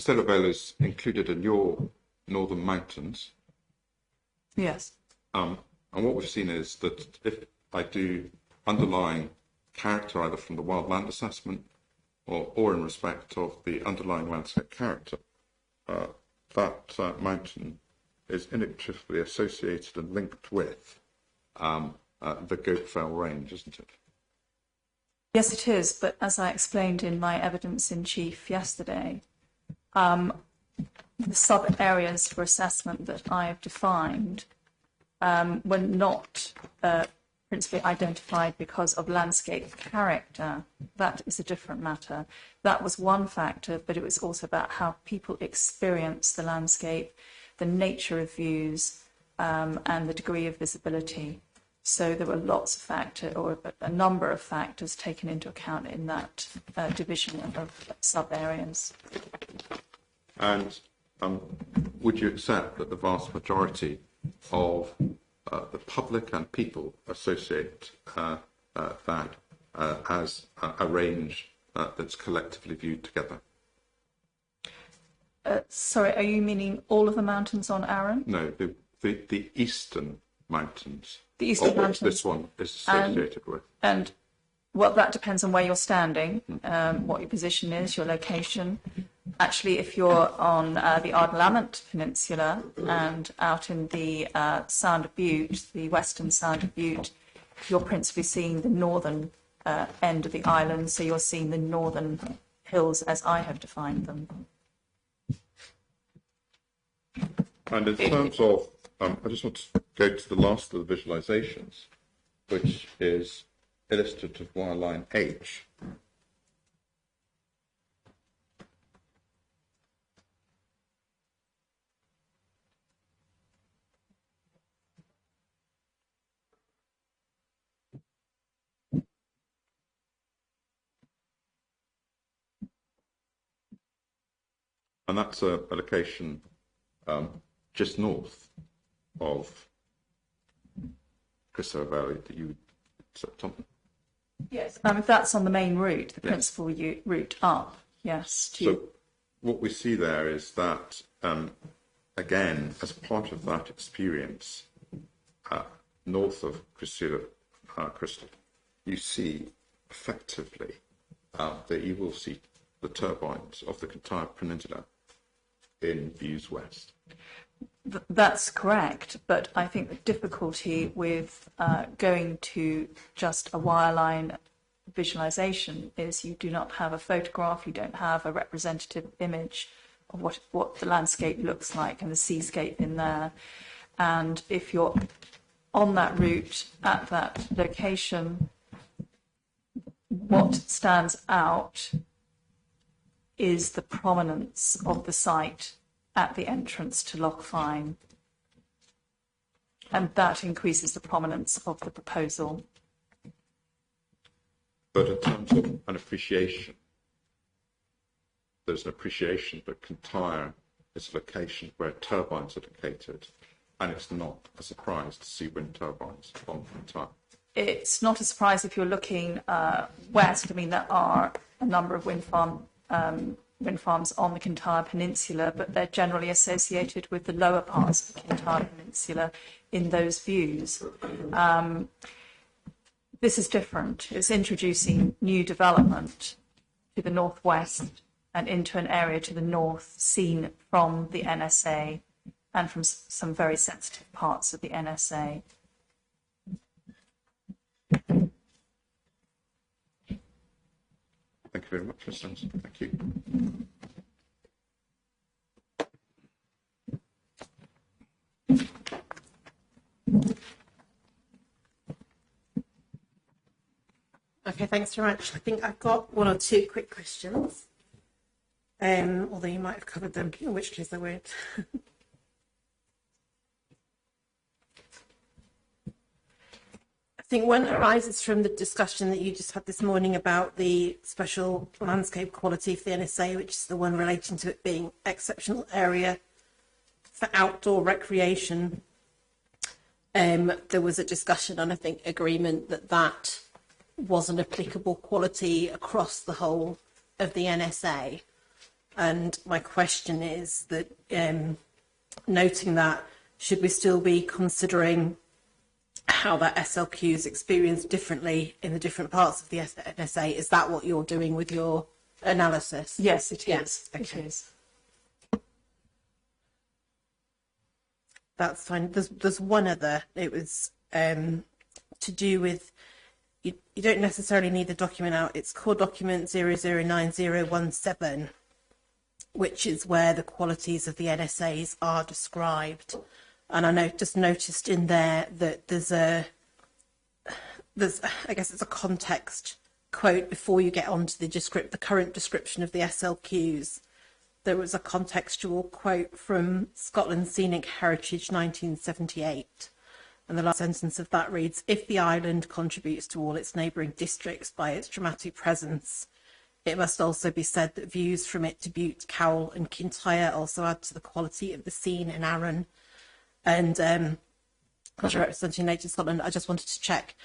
Earraghail is included in your northern mountains. Yes. And what we've seen is that if I do underlying character either from the wildland assessment or in respect of the underlying landscape character, that mountain is inextricably associated and linked with the Goatfell range, isn't it? Yes, it is. But as I explained in my evidence in chief yesterday, the sub-areas for assessment that I have defined were not principally identified because of landscape character. That is a different matter. That was one factor, but it was also about how people experience the landscape, the nature of views, and the degree of visibility. So there were lots of factors, or a number of factors taken into account in that division of sub-areas. And would you accept that the vast majority of the public and people associate that as a range that's collectively viewed together? Sorry, are you meaning all of the mountains on Arran? No, the eastern mountains. The eastern mountains. This one is associated with. And well, that depends on where you're standing, what your position is, your location. Actually, if you're on the Ardnamurchan Peninsula and out in the Sound of Bute, the western Sound of Bute, you're principally seeing the northern end of the island, so you're seeing the northern hills as I have defined them. And in terms of, I just want to go to the last of the visualizations, which is illustrative wire line H. And that's a location just north of Kintyre Valley that you would accept on. Yes. That's on the main route, the principal route up. Yes. So what we see there is that, again, as part of that experience, north of Crystal, you see effectively that you will see the turbines of the Kintyre Peninsula in views west. That's correct, but I think the difficulty with going to just a wireline visualization is you do not have a photograph, you don't have a representative image of what the landscape looks like and the seascape in there. And if you're on that route at that location, what stands out is the prominence of the site at the entrance to Loch Fyne. And that increases the prominence of the proposal. But in terms of an appreciation, there's an appreciation that Kintyre is a location where turbines are located, and it's not a surprise to see wind turbines on Kintyre. It's not a surprise if you're looking west. I mean, there are a number of wind farms on the Kintyre Peninsula, but they're generally associated with the lower parts of the Kintyre Peninsula in those views. This is different. It's introducing new development to the northwest and into an area to the north seen from the NSA and from some very sensitive parts of the NSA. Thank you very much, Mr. Anderson. Thank you. Okay, thanks very much. I think I've got one or two quick questions, although you might have covered them, in which case I won't. I think one arises from the discussion that you just had this morning about the special landscape quality for the NSA, which is the one relating to it being exceptional area for outdoor recreation. There was a discussion and I think agreement that that was an applicable quality across the whole of the NSA. And my question is that, noting that, should we still be considering how that SLQ is experienced differently in the different parts of the NSA? Is that what you're doing with your analysis? Yes, it is. Yes, okay. It is. That's fine. There's one other. It was to do with, you don't necessarily need the document out. It's core document 009017, which is where the qualities of the NSAs are described. And I just noticed in there that there's I guess it's a context quote before you get onto the current description of the SLQs. There was a contextual quote from Scotland's Scenic Heritage 1978. And the last sentence of that reads, if the island contributes to all its neighbouring districts by its dramatic presence, it must also be said that views from it to Bute, Cowell and Kintyre also add to the quality of the scene in Arran. And as representing Nature Scotland, I just wanted to check,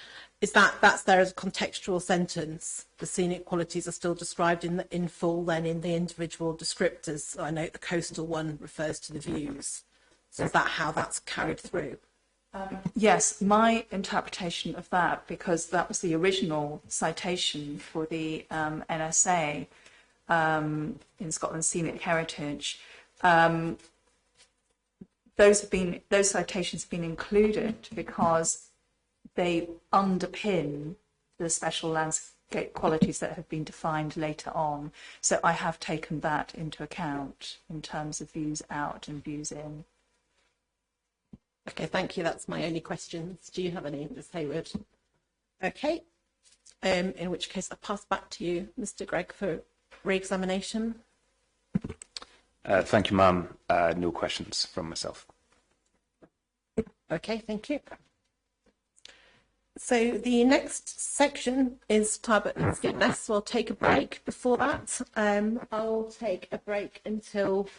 is that's there as a contextual sentence? The scenic qualities are still described in full then in the individual descriptors. So I note the coastal one refers to the views. So is that how that's carried through? Yes, my interpretation of that, because that was the original citation for the NSA in Scotland's Scenic Heritage, those citations have been included because they underpin the special landscape qualities that have been defined later on. So I have taken that into account in terms of views out and views in. Okay, thank you. That's my only questions. Do you have any, Ms Hayward? Okay, in which case I'll pass back to you, Mr Gregg, for re-examination. Thank you, ma'am. No questions from myself. Okay, thank you. So the next section is Tarbert and Skipness. We'll take a break before that. I'll take a break until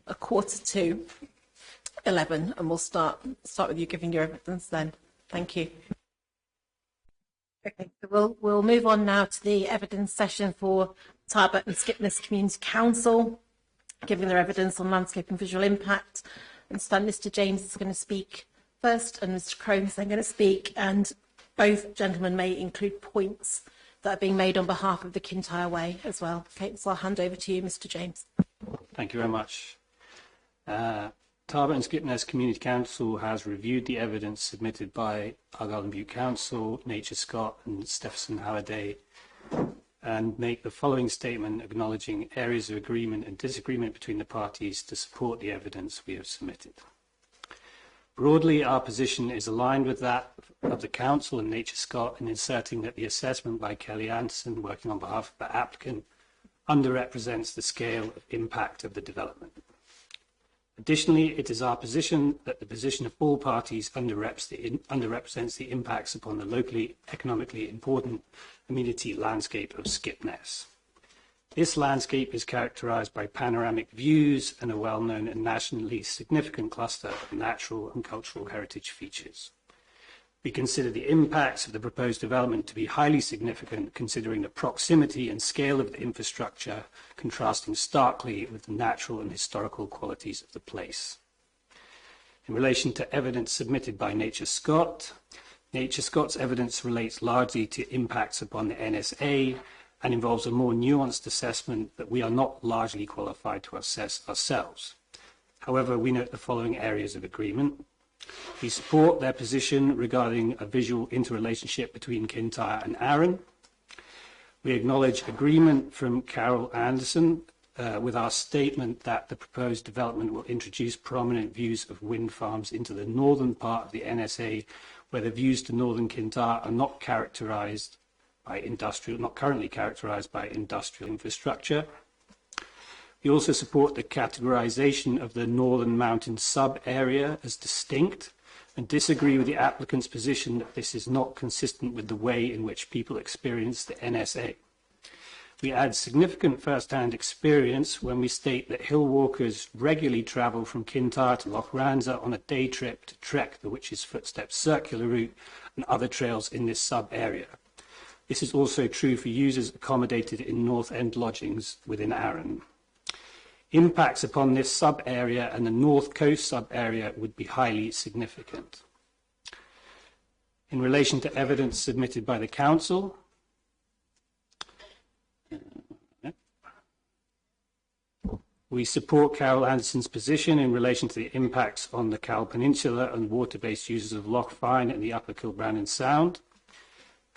11:45, and we'll start with you giving your evidence then. Thank you. Okay, so we'll move on now to the evidence session for Tarbert and Skipness Community Council, giving their evidence on landscape and visual impact. And Mr James is going to speak first, and Mr Crone is then going to speak, and both gentlemen may include points that are being made on behalf of the Kintyre Way as well. Okay, so I'll hand over to you, Mr James. Thank you very much. Tarbert and Skipness Community Council has reviewed the evidence submitted by Earraghail and Bute Council, Nature Scott and Stephenson Halliday, and make the following statement acknowledging areas of agreement and disagreement between the parties to support the evidence we have submitted. Broadly, our position is aligned with that of the Council and Nature Scott in inserting that the assessment by Kelly Anderson, working on behalf of the applicant, underrepresents the scale of impact of the development. Additionally, it is our position that the position of all parties underrepresents the impacts upon the locally economically important amenity landscape of Skipness. This landscape is characterised by panoramic views and a well-known and nationally significant cluster of natural and cultural heritage features. We consider the impacts of the proposed development to be highly significant, considering the proximity and scale of the infrastructure, contrasting starkly with the natural and historical qualities of the place. In relation to evidence submitted by Nature Scott's evidence relates largely to impacts upon the NSA and involves a more nuanced assessment that we are not largely qualified to assess ourselves. However, we note the following areas of agreement. We support their position regarding a visual interrelationship between Kintyre and Arran. We acknowledge agreement from Carol Anderson with our statement that the proposed development will introduce prominent views of wind farms into the northern part of the NSA, where the views to northern Kintyre are not currently characterised by industrial infrastructure. We also support the categorisation of the Northern Mountain sub-area as distinct and disagree with the applicant's position that this is not consistent with the way in which people experience the NSA. We add significant first-hand experience when we state that hill walkers regularly travel from Kintyre to Loch Ranza on a day trip to trek the Witch's Footsteps circular route and other trails in this sub-area. This is also true for users accommodated in North End lodgings within Arran. Impacts upon this sub-area and the North Coast sub-area would be highly significant. In relation to evidence submitted by the Council, we support Carol Anderson's position in relation to the impacts on the Cowal Peninsula and water-based users of Loch Fyne and the Upper Kilbrannan Sound.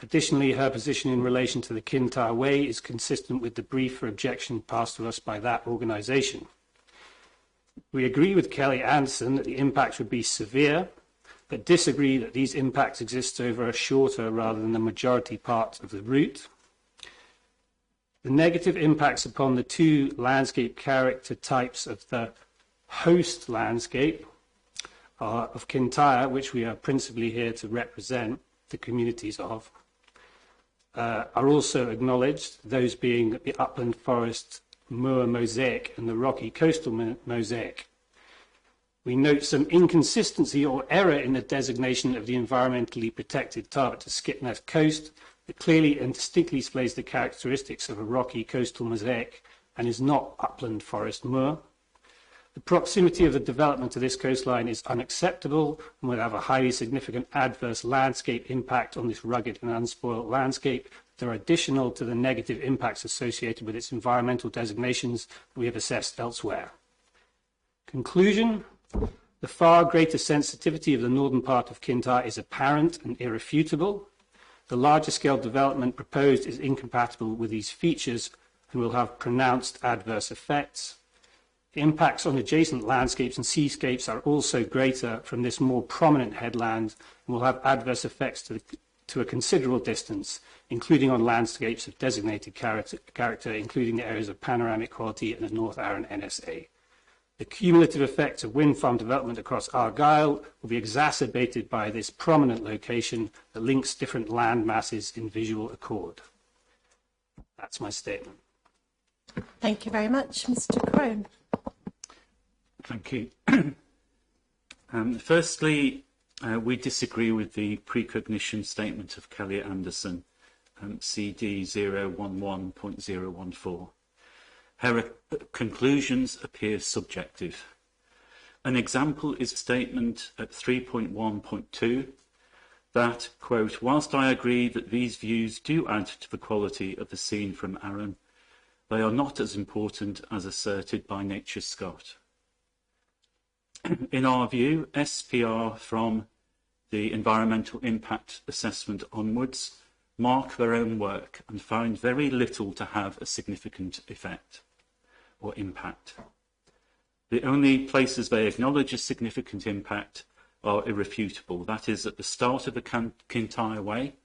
Additionally, her position in relation to the Kintyre Way is consistent with the brief for objection passed to us by that organisation. We agree with Kelly Anderson that the impacts would be severe, but disagree that these impacts exist over a shorter rather than the majority part of the route. The negative impacts upon the two landscape character types of the host landscape of Kintyre, which we are principally here to represent the communities of, are also acknowledged, those being the upland forest moor mosaic and the rocky coastal mosaic. We note some inconsistency or error in the designation of the environmentally protected Tarbert to Skipness coast that clearly and distinctly displays the characteristics of a rocky coastal mosaic and is not upland forest moor. The proximity of the development to this coastline is unacceptable and will have a highly significant adverse landscape impact on this rugged and unspoiled landscape that are additional to the negative impacts associated with its environmental designations that we have assessed elsewhere. Conclusion, The far greater sensitivity of the northern part of Kintyre is apparent and irrefutable. The larger scale development proposed is incompatible with these features and will have pronounced adverse effects. The impacts on adjacent landscapes and seascapes are also greater from this more prominent headland and will have adverse effects to a considerable distance, including on landscapes of designated character, including the areas of panoramic quality and the North Arran NSA. The cumulative effects of wind farm development across Earraghail will be exacerbated by this prominent location that links different land masses in visual accord. That's my statement. Thank you very much. Mr. Crone. Thank you. Firstly, we disagree with the precognition statement of Kelly Anderson, CD 011.014. Her conclusions appear subjective. An example is a statement at 3.1.2 that, quote, whilst I agree that these views do add to the quality of the scene from Arran, they are not as important as asserted by Nature Scott. In our view, SPR from the environmental impact assessment onwards mark their own work and find very little to have a significant effect or impact. The only places they acknowledge a significant impact are irrefutable. That is at the start of the Kintyre Way,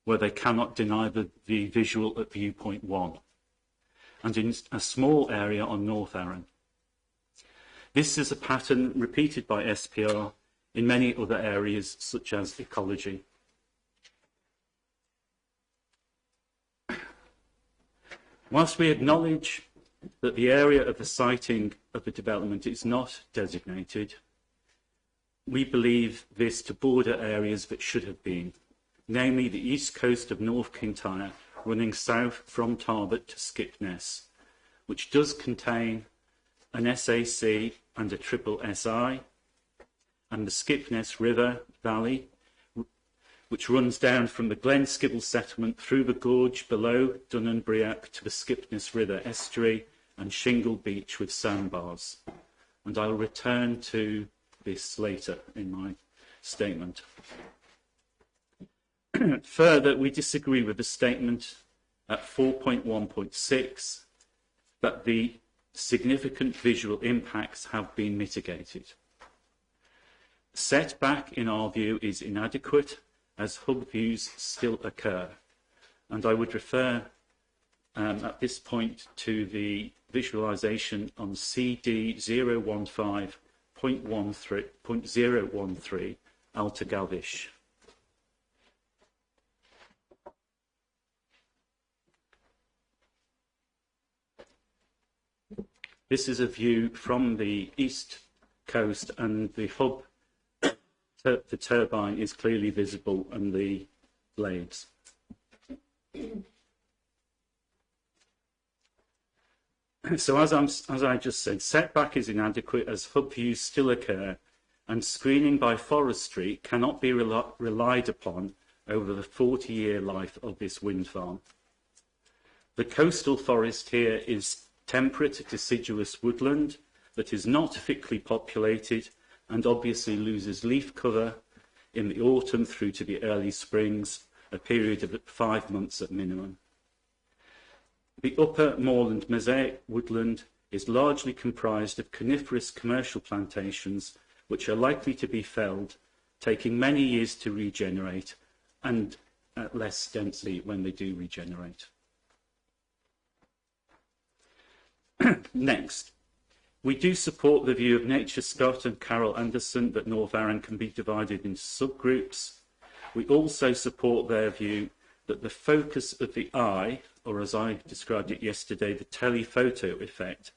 where they cannot deny the visual at viewpoint 1, and in a small area on North Arran. This is a pattern repeated by SPR in many other areas, such as ecology. Whilst we acknowledge that the area of the siting of the development is not designated, we believe this to border areas that should have been, namely the east coast of North Kintyre, running south from Tarbert to Skipness, which does contain an SAC and a triple SI, and the Skipness River Valley, which runs down from the Glen Skibble settlement through the gorge below Dunanbriac to the Skipness River estuary and Shingle Beach with sandbars. And I'll return to this later in my statement. Further, we disagree with the statement at 4.1.6 that the significant visual impacts have been mitigated. Setback, in our view, is inadequate as hub views still occur. And I would refer at this point to the visualisation on CD 015.013 Alta Galvish. This is a view from the east coast, and the hub, the turbine is clearly visible, and the blades. So as I just said, setback is inadequate as hub views still occur, and screening by forestry cannot be relied upon over the 40-year life of this wind farm. The coastal forest here is temperate deciduous woodland that is not thickly populated and obviously loses leaf cover in the autumn through to the early springs, a period of 5 months at minimum. The upper moorland mosaic woodland is largely comprised of coniferous commercial plantations which are likely to be felled, taking many years to regenerate and less densely when they do regenerate. Next, we do support the view of Nature Scott and Carol Anderson that North Arran can be divided into subgroups. We also support their view that the focus of the eye, or as I described it yesterday, the telephoto effect,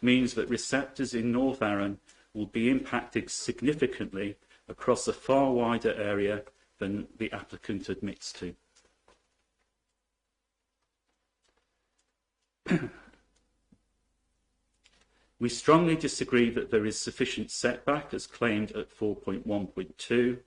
means that receptors in North Arran will be impacted significantly across a far wider area than the applicant admits to. We strongly disagree that there is sufficient setback as claimed at 4.1.2.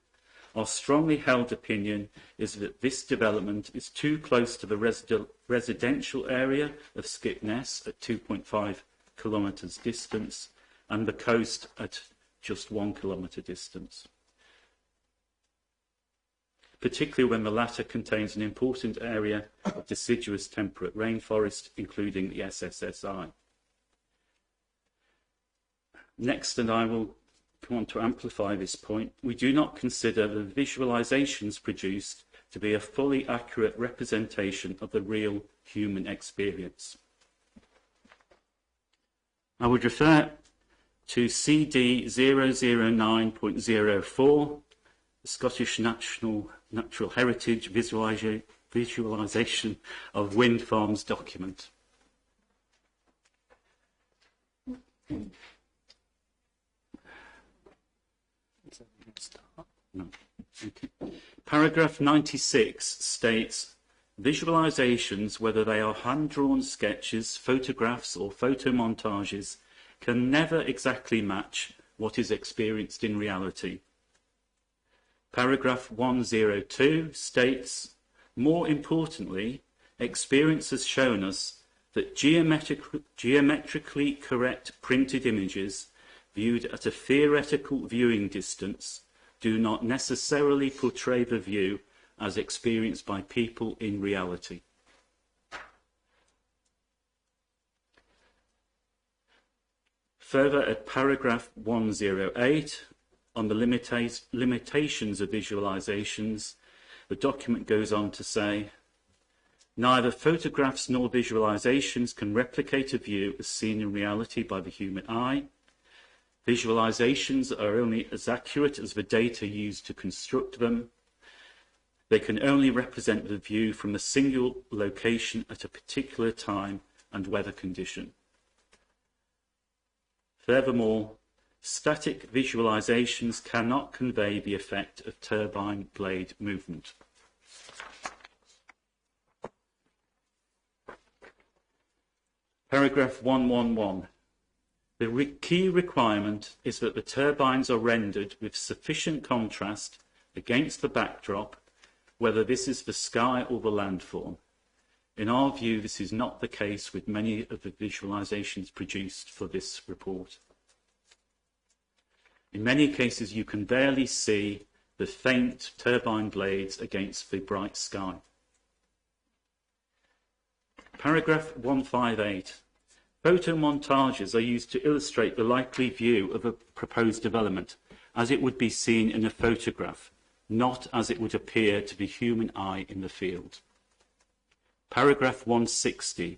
Our strongly held opinion is that this development is too close to the residential area of Skipness at 2.5 kilometres distance and the coast at just 1 kilometre distance, particularly when the latter contains an important area of deciduous temperate rainforest, including the SSSI. Next, and I will come on to amplify this point, we do not consider the visualisations produced to be a fully accurate representation of the real human experience. I would refer to CD 009.04, the Scottish Natural Heritage Visualisation of Wind Farms document. No. Okay. Paragraph 96 states, visualisations, whether they are hand-drawn sketches, photographs or photomontages, can never exactly match what is experienced in reality. Paragraph 102 states, more importantly, experience has shown us that geometrically correct printed images viewed at a theoretical viewing distance do not necessarily portray the view as experienced by people in reality. Further, at paragraph 108, on the limitations of visualisations, the document goes on to say, neither photographs nor visualisations can replicate a view as seen in reality by the human eye. Visualisations are only as accurate as the data used to construct them. They can only represent the view from a single location at a particular time and weather condition. Furthermore, static visualisations cannot convey the effect of turbine blade movement. Paragraph 111. The key requirement is that the turbines are rendered with sufficient contrast against the backdrop, whether this is the sky or the landform. In our view, this is not the case with many of the visualisations produced for this report. In many cases, you can barely see the faint turbine blades against the bright sky. Paragraph 158. Photomontages are used to illustrate the likely view of a proposed development as it would be seen in a photograph, not as it would appear to the human eye in the field. Paragraph 160.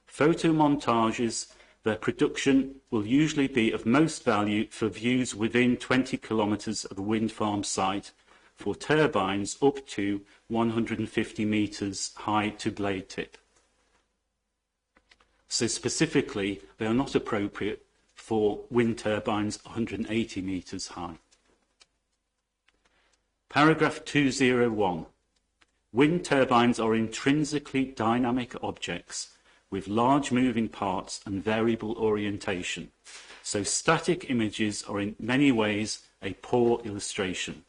Photomontages, their production will usually be of most value for views within 20 kilometres of a wind farm site for turbines up to 150 metres high to blade tip. So specifically, they are not appropriate for wind turbines 180 metres high. Paragraph 201. Wind turbines are intrinsically dynamic objects with large moving parts and variable orientation, so static images are in many ways a poor illustration.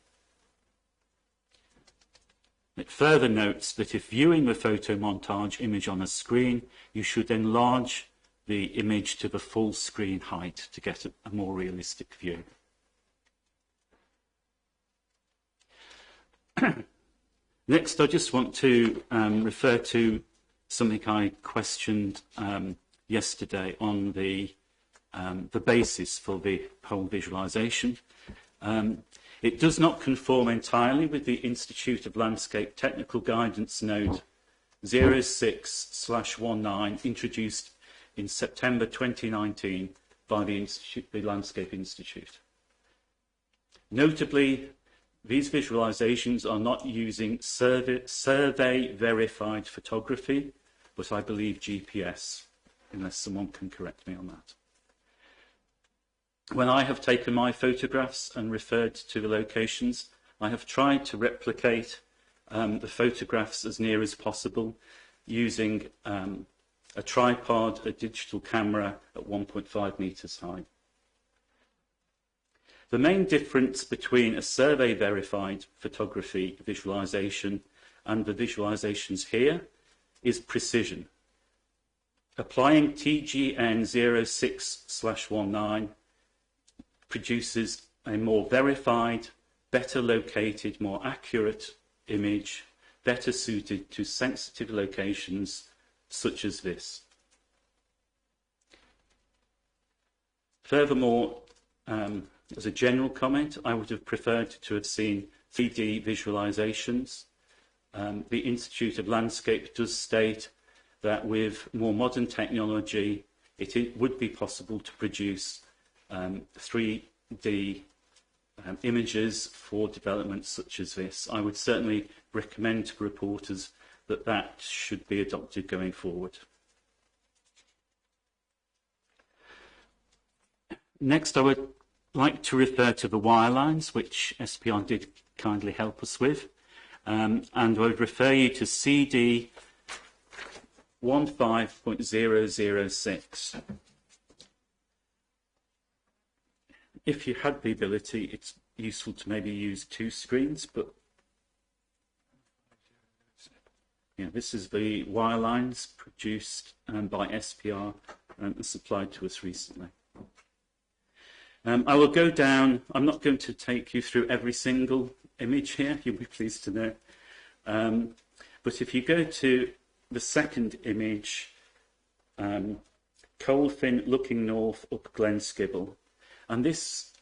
It further notes that if viewing the photomontage image on a screen, you should enlarge the image to the full screen height to get a more realistic view. Next, I just want to refer to something I questioned yesterday on the basis for the whole visualisation. It does not conform entirely with the Institute of Landscape Technical Guidance Note 06/19 introduced in September 2019 by the Landscape Institute. Notably, these visualisations are not using survey-verified photography, but I believe GPS, unless someone can correct me on that. When I have taken my photographs and referred to the locations, I have tried to replicate the photographs as near as possible using a tripod, a digital camera at 1.5 metres high. The main difference between a survey-verified photography visualisation and the visualisations here is precision. Applying TGN 06/19 produces a more verified, better located, more accurate image, better suited to sensitive locations such as this. Furthermore, as a general comment, I would have preferred to have seen 3D visualizations. The Institute of Landscape does state that with more modern technology, it would be possible to produce 3D images for developments such as this. I would certainly recommend to reporters that that should be adopted going forward. Next, I would like to refer to the wirelines, which SPR did kindly help us with. And I would refer you to CD 15.006. If you had the ability, it's useful to maybe use two screens, but yeah, this is the wirelines produced by SPR and supplied to us recently. I will go down. I'm not going to take you through every single image here, you'll be pleased to know. But if you go to the second image, Coalfin looking north up Glen Skibble, and this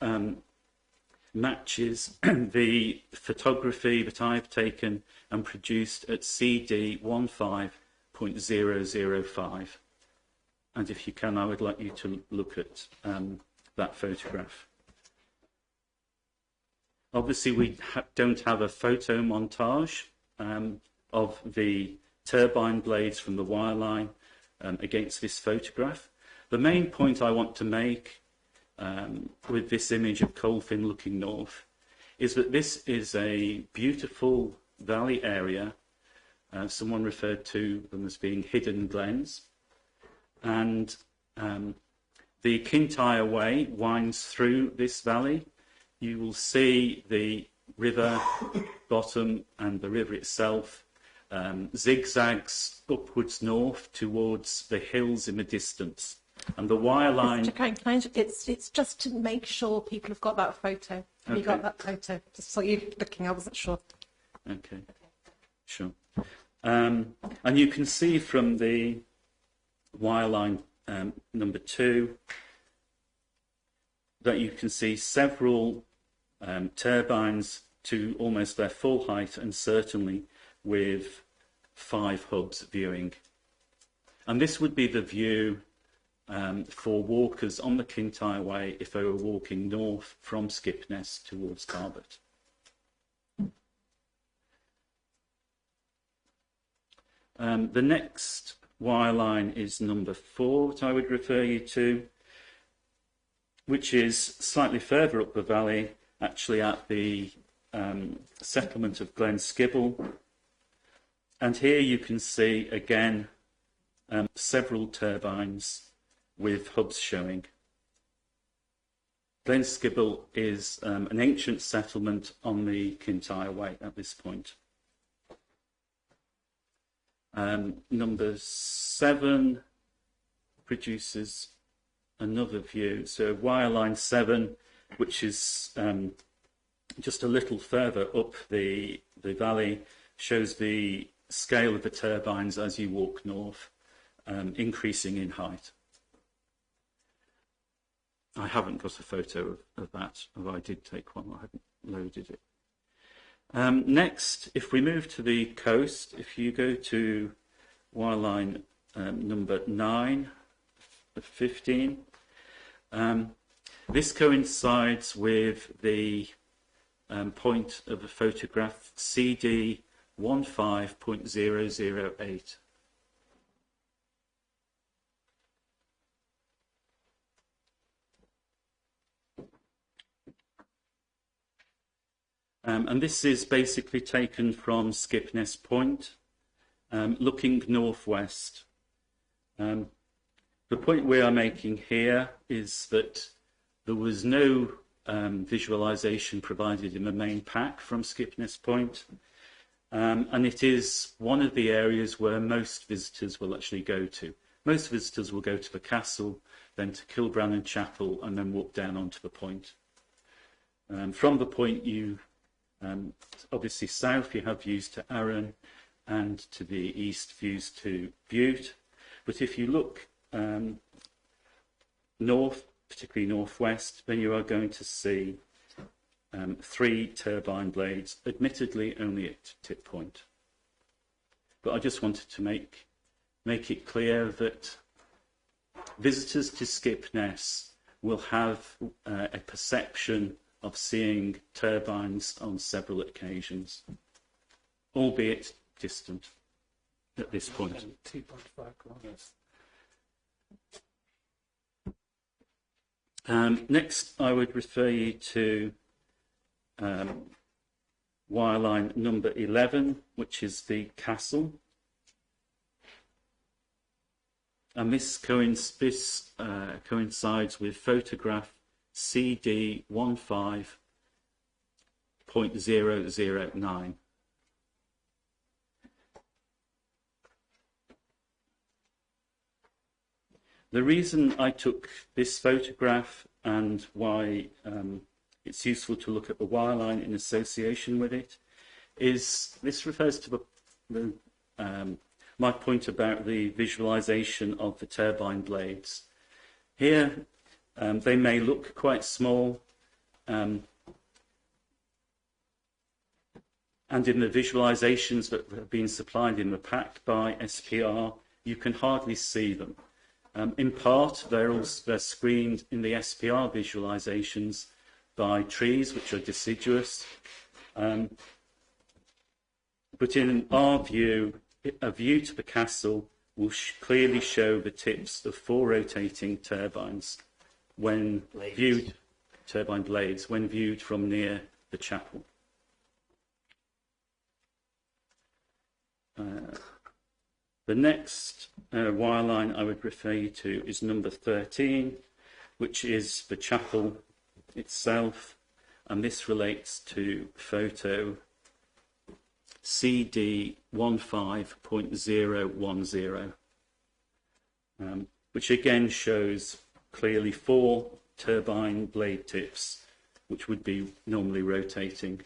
matches the photography that I've taken and produced at CD 15.005. And if you can, I would like you to look at that photograph. Obviously, we don't have a photo montage of the turbine blades from the wireline against this photograph. The main point I want to make with this image of Coalfin looking north is that this is a beautiful valley area. Someone referred to them as being hidden glens. And the Kintyre Way winds through this valley. You will see the river bottom and the river itself zigzags upwards north towards the hills in the distance. And the wireline... Mr. Crane, it's just to make sure people have got that photo. Have you got that photo? Just so you looking, I wasn't sure. Okay, sure. And you can see from the wireline number 2 that you can see several turbines to almost their full height, and certainly with 5 hubs viewing. And this would be the view for walkers on the Kintyre Way if they were walking north from Skipness towards Tarbert. The next wireline is number 4, which I would refer you to, which is slightly further up the valley, actually at the settlement of Glen Skibble. And here you can see again several turbines with hubs showing. Glen Skibble is an ancient settlement on the Kintyre Way at this point. Number 7 produces another view. So wireline 7, which is just a little further up the valley, shows the scale of the turbines as you walk north, increasing in height. I haven't got a photo of that, although I did take one. I haven't loaded it. Next, if we move to the coast, if you go to wireline number 9, 15, this coincides with the point of the photograph CD 15.008. And this is basically taken from Skipness Point, looking northwest. The point we are making here is that there was no visualization provided in the main pack from Skipness Point, and it is one of the areas where most visitors will actually go to. Most visitors will go to the castle, then to Kilbrannan Chapel, and then walk down onto the point. From the point, obviously south, you have views to Arran, and to the east, views to Bute. But if you look north, particularly northwest, then you are going to see 3 turbine blades, admittedly only at tip point. But I just wanted to make it clear that visitors to Skipness will have a perception of seeing turbines on several occasions, albeit distant at this point. 2.5 kilometres. Next, I would refer you to wireline number 11, which is the castle. And this coincides with photograph CD 15.009. The reason I took this photograph and why it's useful to look at the wireline in association with it is this refers to my point about the visualization of the turbine blades. Here, they may look quite small, and in the visualizations that have been supplied in the pack by SPR, you can hardly see them. In part, they're screened in the SPR visualizations by trees, which are deciduous. But in our view, a view to the castle will clearly show the tips of 4 rotating turbines when viewed, turbine blades, when viewed from near the chapel. The next wireline I would refer you to is number 13, which is the chapel itself, and this relates to photo CD 15.010, which again shows clearly 4 turbine blade tips, which would be normally rotating.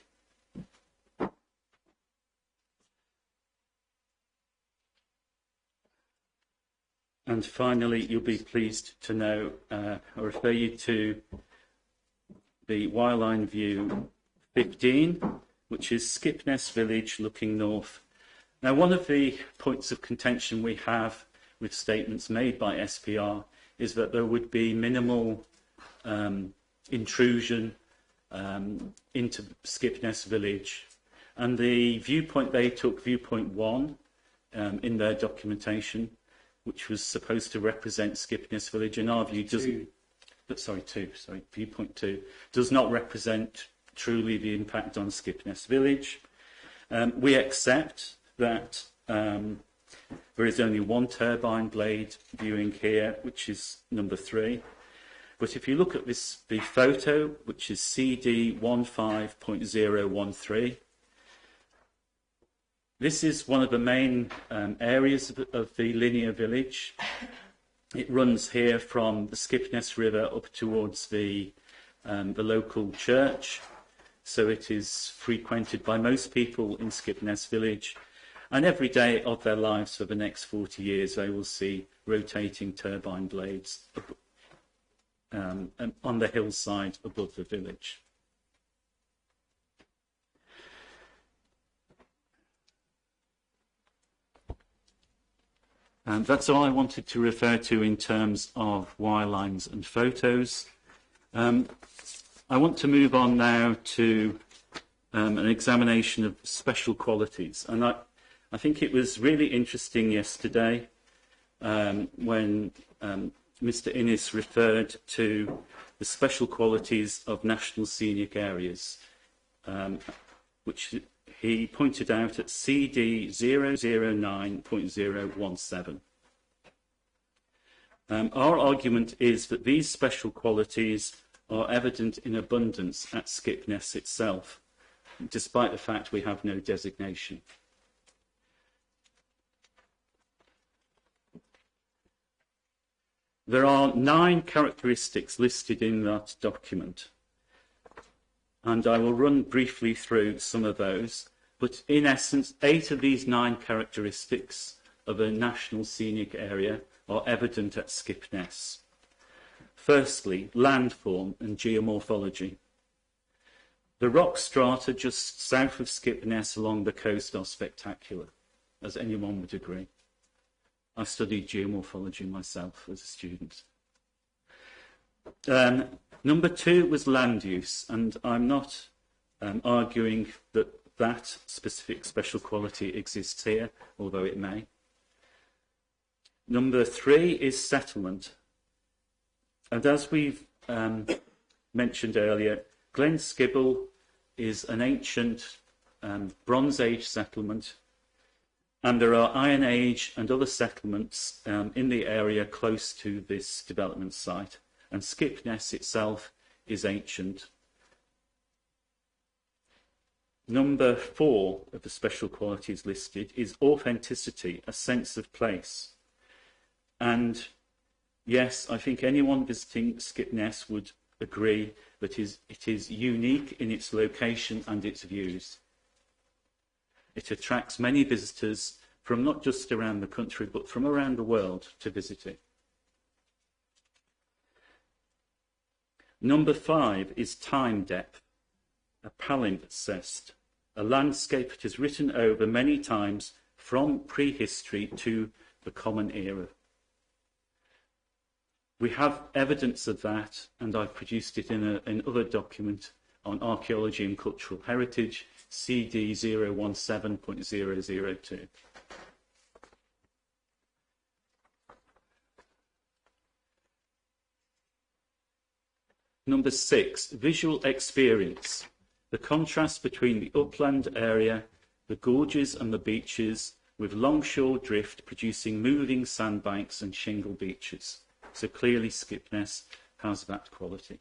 And finally, you'll be pleased to know, I refer you to the wireline view 15, which is Skipness Village looking north. Now, one of the points of contention we have with statements made by SPR is that there would be minimal intrusion into Skipness Village. And the viewpoint they took, viewpoint 1, in their documentation, which was supposed to represent Skipness Village, in our view, viewpoint 2, does not represent truly the impact on Skipness Village. We accept that there is only 1 turbine blade viewing here, which is number 3. But if you look at the photo, which is CD 15.013, this is one of the main areas of the linear village. It runs here from the Skipness River up towards the local church. So it is frequented by most people in Skipness Village. And every day of their lives for the next 40 years, they will see rotating turbine blades on the hillside above the village. And that's all I wanted to refer to in terms of wirelines and photos. I want to move on now to an examination of special qualities. And I think it was really interesting yesterday when Mr. Innes referred to the special qualities of national scenic areas, which he pointed out at CD 009.017. Our argument is that these special qualities are evident in abundance at Skipness itself, despite the fact we have no designation. There are 9 characteristics listed in that document, and I will run briefly through some of those. But in essence, 8 of these 9 characteristics of a national scenic area are evident at Skipness. Firstly, landform and geomorphology. The rock strata just south of Skipness along the coast are spectacular, as anyone would agree. I studied geomorphology myself as a student. Number 2 was land use, and I'm not arguing that that specific special quality exists here, although it may. Number 3 is settlement. And as we've mentioned earlier, Glen Skibble is an ancient Bronze Age settlement, and there are Iron Age and other settlements in the area close to this development site, and Skipness itself is ancient. Number 4 of the special qualities listed is authenticity, a sense of place. And yes, I think anyone visiting Skipness would agree that it is unique in its location and its views. It attracts many visitors from not just around the country, but from around the world to visit it. Number 5 is time depth, a palimpsest, a landscape that is written over many times from prehistory to the Common Era. We have evidence of that, and I've produced it in another document on archaeology and cultural heritage, CD 017.002. Number 6, visual experience. The contrast between the upland area, the gorges and the beaches, with longshore drift producing moving sandbanks and shingle beaches. So clearly Skipness has that quality.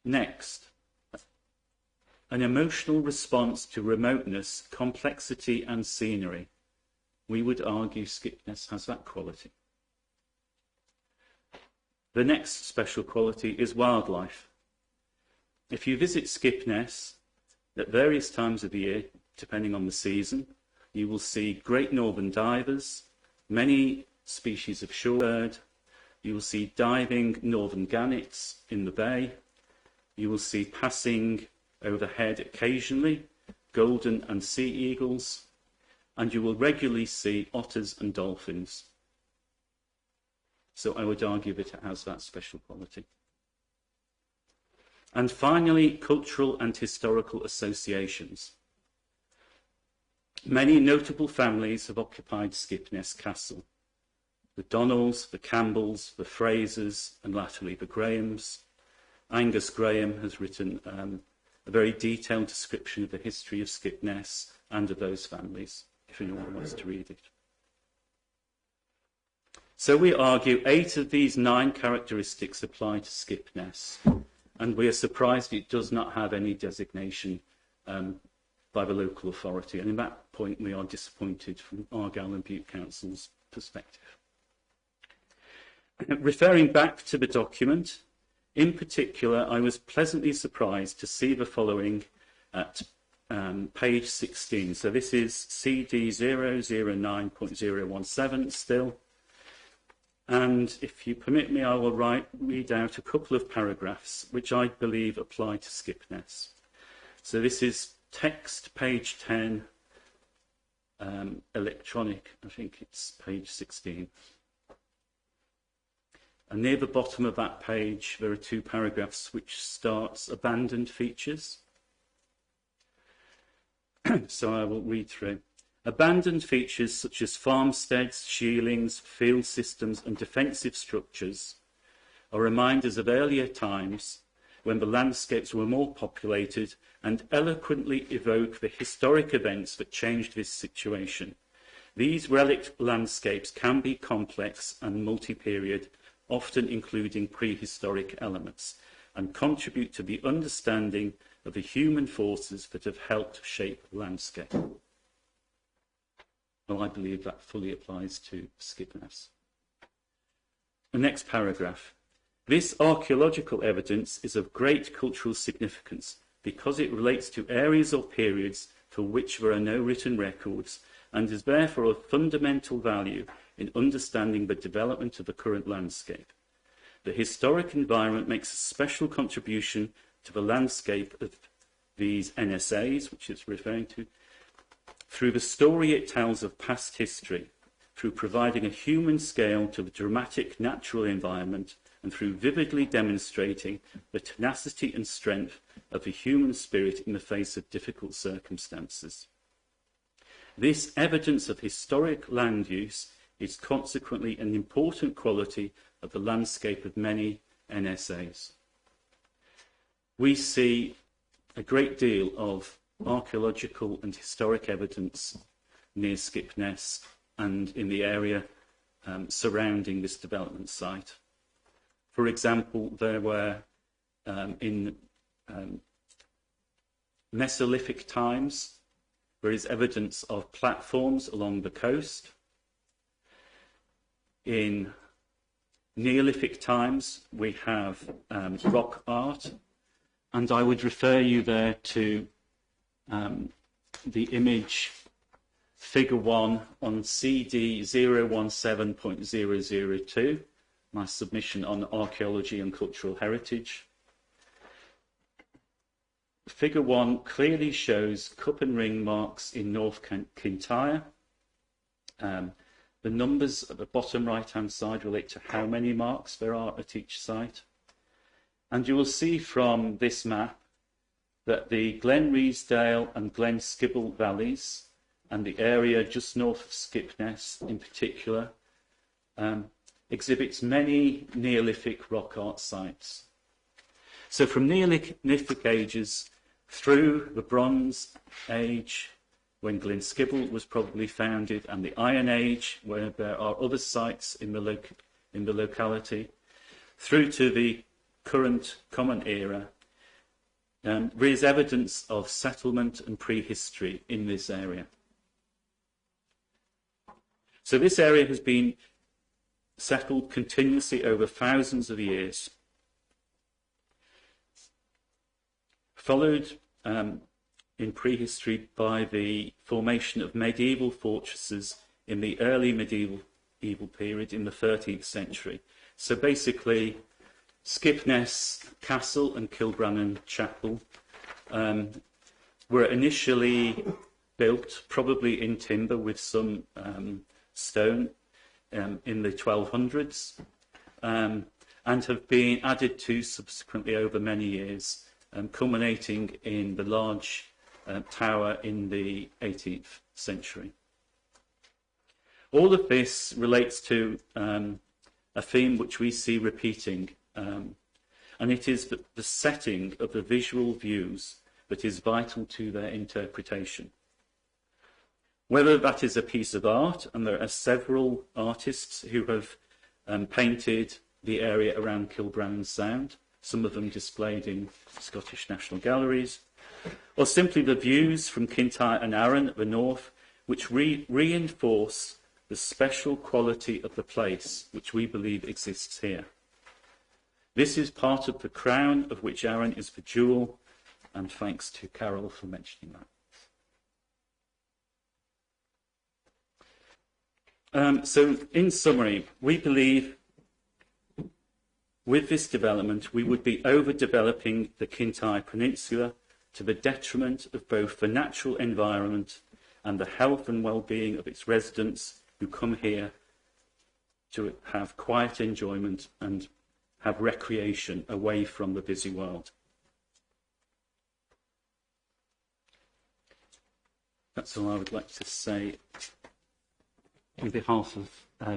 Next, an emotional response to remoteness, complexity and scenery. We would argue Skipness has that quality. The next special quality is wildlife. If you visit Skipness at various times of the year, depending on the season, you will see great northern divers, many species of shorebird. You will see diving northern gannets in the bay. You will see passing overhead occasionally golden and sea eagles, and you will regularly see otters and dolphins. So I would argue that it has that special quality. And finally, cultural and historical associations. Many notable families have occupied Skipness Castle. The Donnells, the Campbells, the Frasers, and latterly the Grahams. Angus Graham has written a very detailed description of the history of Skipness and of those families, if anyone wants to read it. So we argue 8 of these 9 characteristics apply to Skipness, and we are surprised it does not have any designation by the local authority. And in that point, we are disappointed from Earraghail and Bute Council's perspective. Referring back to the document, in particular, I was pleasantly surprised to see the following at page 16. So this is CD 009.017 still. And if you permit me, I will read out a couple of paragraphs which I believe apply to Skipness. So this is text, page 10, electronic, I think it's page 16. And near the bottom of that page, there are 2 paragraphs which starts abandoned features. So I will read through. Abandoned features such as farmsteads, shielings, field systems and defensive structures are reminders of earlier times when the landscapes were more populated and eloquently evoke the historic events that changed this situation. These relic landscapes can be complex and multi-period, often including prehistoric elements, and contribute to the understanding of the human forces that have helped shape the landscape. Well, I believe that fully applies to Skipness. The next paragraph. This archaeological evidence is of great cultural significance because it relates to areas or periods for which there are no written records and is therefore of fundamental value in understanding the development of the current landscape. The historic environment makes a special contribution to the landscape of these NSAs, which it's referring to, through the story it tells of past history, through providing a human scale to the dramatic natural environment, and through vividly demonstrating the tenacity and strength of the human spirit in the face of difficult circumstances. This evidence of historic land use is consequently an important quality of the landscape of many NSAs. We see a great deal of archaeological and historic evidence near Skipness and in the area surrounding this development site. For example, there were in Mesolithic times, there is evidence of platforms along the coast. In Neolithic times, we have rock art, and I would refer you there to the image figure 1 on CD 017.002, my submission on archaeology and cultural heritage. Figure 1 clearly shows cup and ring marks in North Kintyre. The numbers at the bottom right-hand side relate to how many marks there are at each site. And you will see from this map that the Glen Rhysdale and Glen Skibble valleys and the area just north of Skipness in particular exhibits many Neolithic rock art sites. So from Neolithic ages through the Bronze Age, when Glen Skibble was probably founded, and the Iron Age, where there are other sites in the locality, through to the current Common Era, there is evidence of settlement and prehistory in this area. So this area has been settled continuously over thousands of years, followed in prehistory by the formation of medieval fortresses in the early medieval period in the 13th century. So basically, Skipness Castle and Kilbrannan Chapel were initially built, probably in timber with some stone, in the 1200s, and have been added to subsequently over many years, culminating in the large tower in the 18th century. All of this relates to a theme which we see repeating, and it is the setting of the visual views that is vital to their interpretation. Whether that is a piece of art, and there are several artists who have painted the area around Kilbrannan Sound, some of them displayed in Scottish National Galleries, or simply the views from Kintyre and Arran at the north, which reinforce the special quality of the place which we believe exists here. This is part of the crown of which Arran is the jewel, and thanks to Carol for mentioning that. So in summary, we believe with this development we would be overdeveloping the Kintyre Peninsula to the detriment of both the natural environment and the health and well-being of its residents who come here to have quiet enjoyment and have recreation away from the busy world. That's all I would like to say on behalf of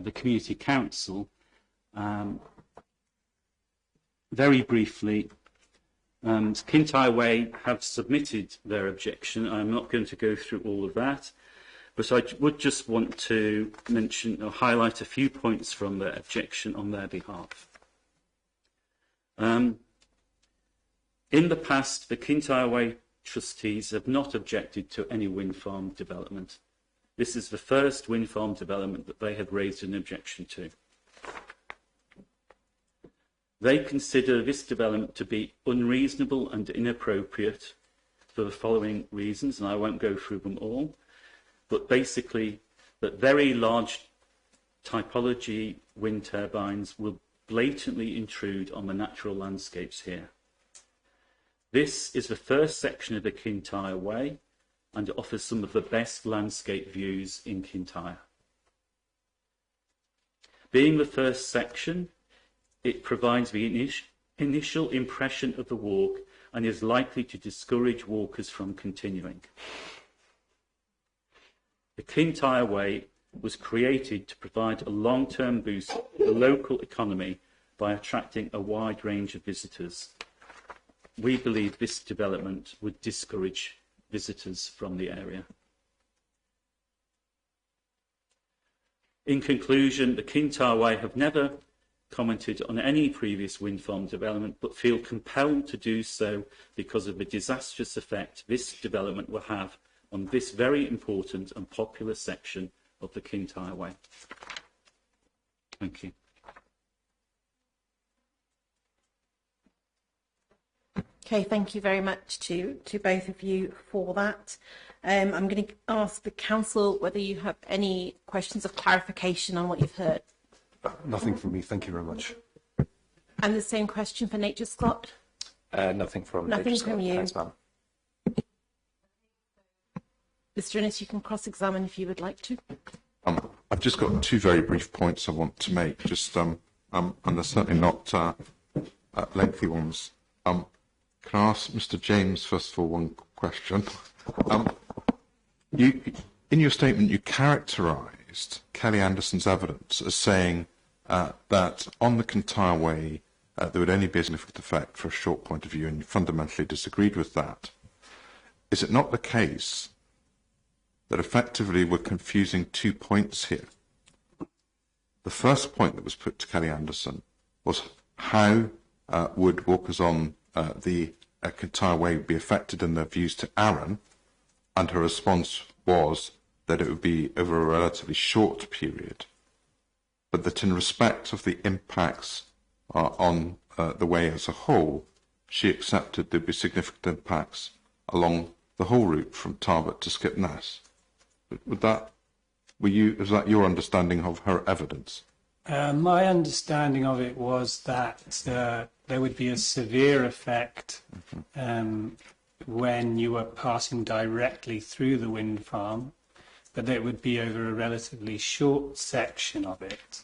the Community Council. Very briefly, Kintyre Way have submitted their objection. I'm not going to go through all of that, but I would just want to mention or highlight a few points from their objection on their behalf. In the past, the Kintyre Way trustees have not objected to any wind farm development. This is the first wind farm development that they had raised an objection to. They consider this development to be unreasonable and inappropriate for the following reasons, and I won't go through them all, but basically that very large typology wind turbines will blatantly intrude on the natural landscapes here. This is the first section of the Kintyre Way, and it offers some of the best landscape views in Kintyre. Being the first section, it provides the initial impression of the walk and is likely to discourage walkers from continuing. The Kintyre Way was created to provide a long-term boost to the local economy by attracting a wide range of visitors. We believe this development would discourage visitors from the area. In conclusion, the Kintyre Way have never commented on any previous wind farm development, but feel compelled to do so because of the disastrous effect this development will have on this very important and popular section of the Kintyre Way. Thank you. Okay, thank you very much to both of you for that. I'm going to ask the council whether you have any questions of clarification on what you've heard. Nothing from me. Thank you very much. And the same question for Nature Scott? Nothing from you. Thanks, ma'am. Mr. Innes, you can cross-examine if you would like to. I've just got two very brief points I want to make, and they're certainly not lengthy ones. Can I ask Mr. James, first of all, one question? In your statement, you characterised Kelly Anderson's evidence as saying that on the Kintyre Way, there would only be a significant effect for a short point of view, and you fundamentally disagreed with that. Is it not the case that effectively we're confusing 2 points here? The first point that was put to Kelly Anderson was how would walkers on the Kintyre Way be affected in their views to Arran, and her response was that it would be over a relatively short period, but that in respect of the impacts on the way as a whole, she accepted there'd be significant impacts along the whole route from Tarbert to Skipness. Was that your understanding of her evidence? My understanding of it was that there would be a severe effect when you were passing directly through the wind farm, but it would be over a relatively short section of it.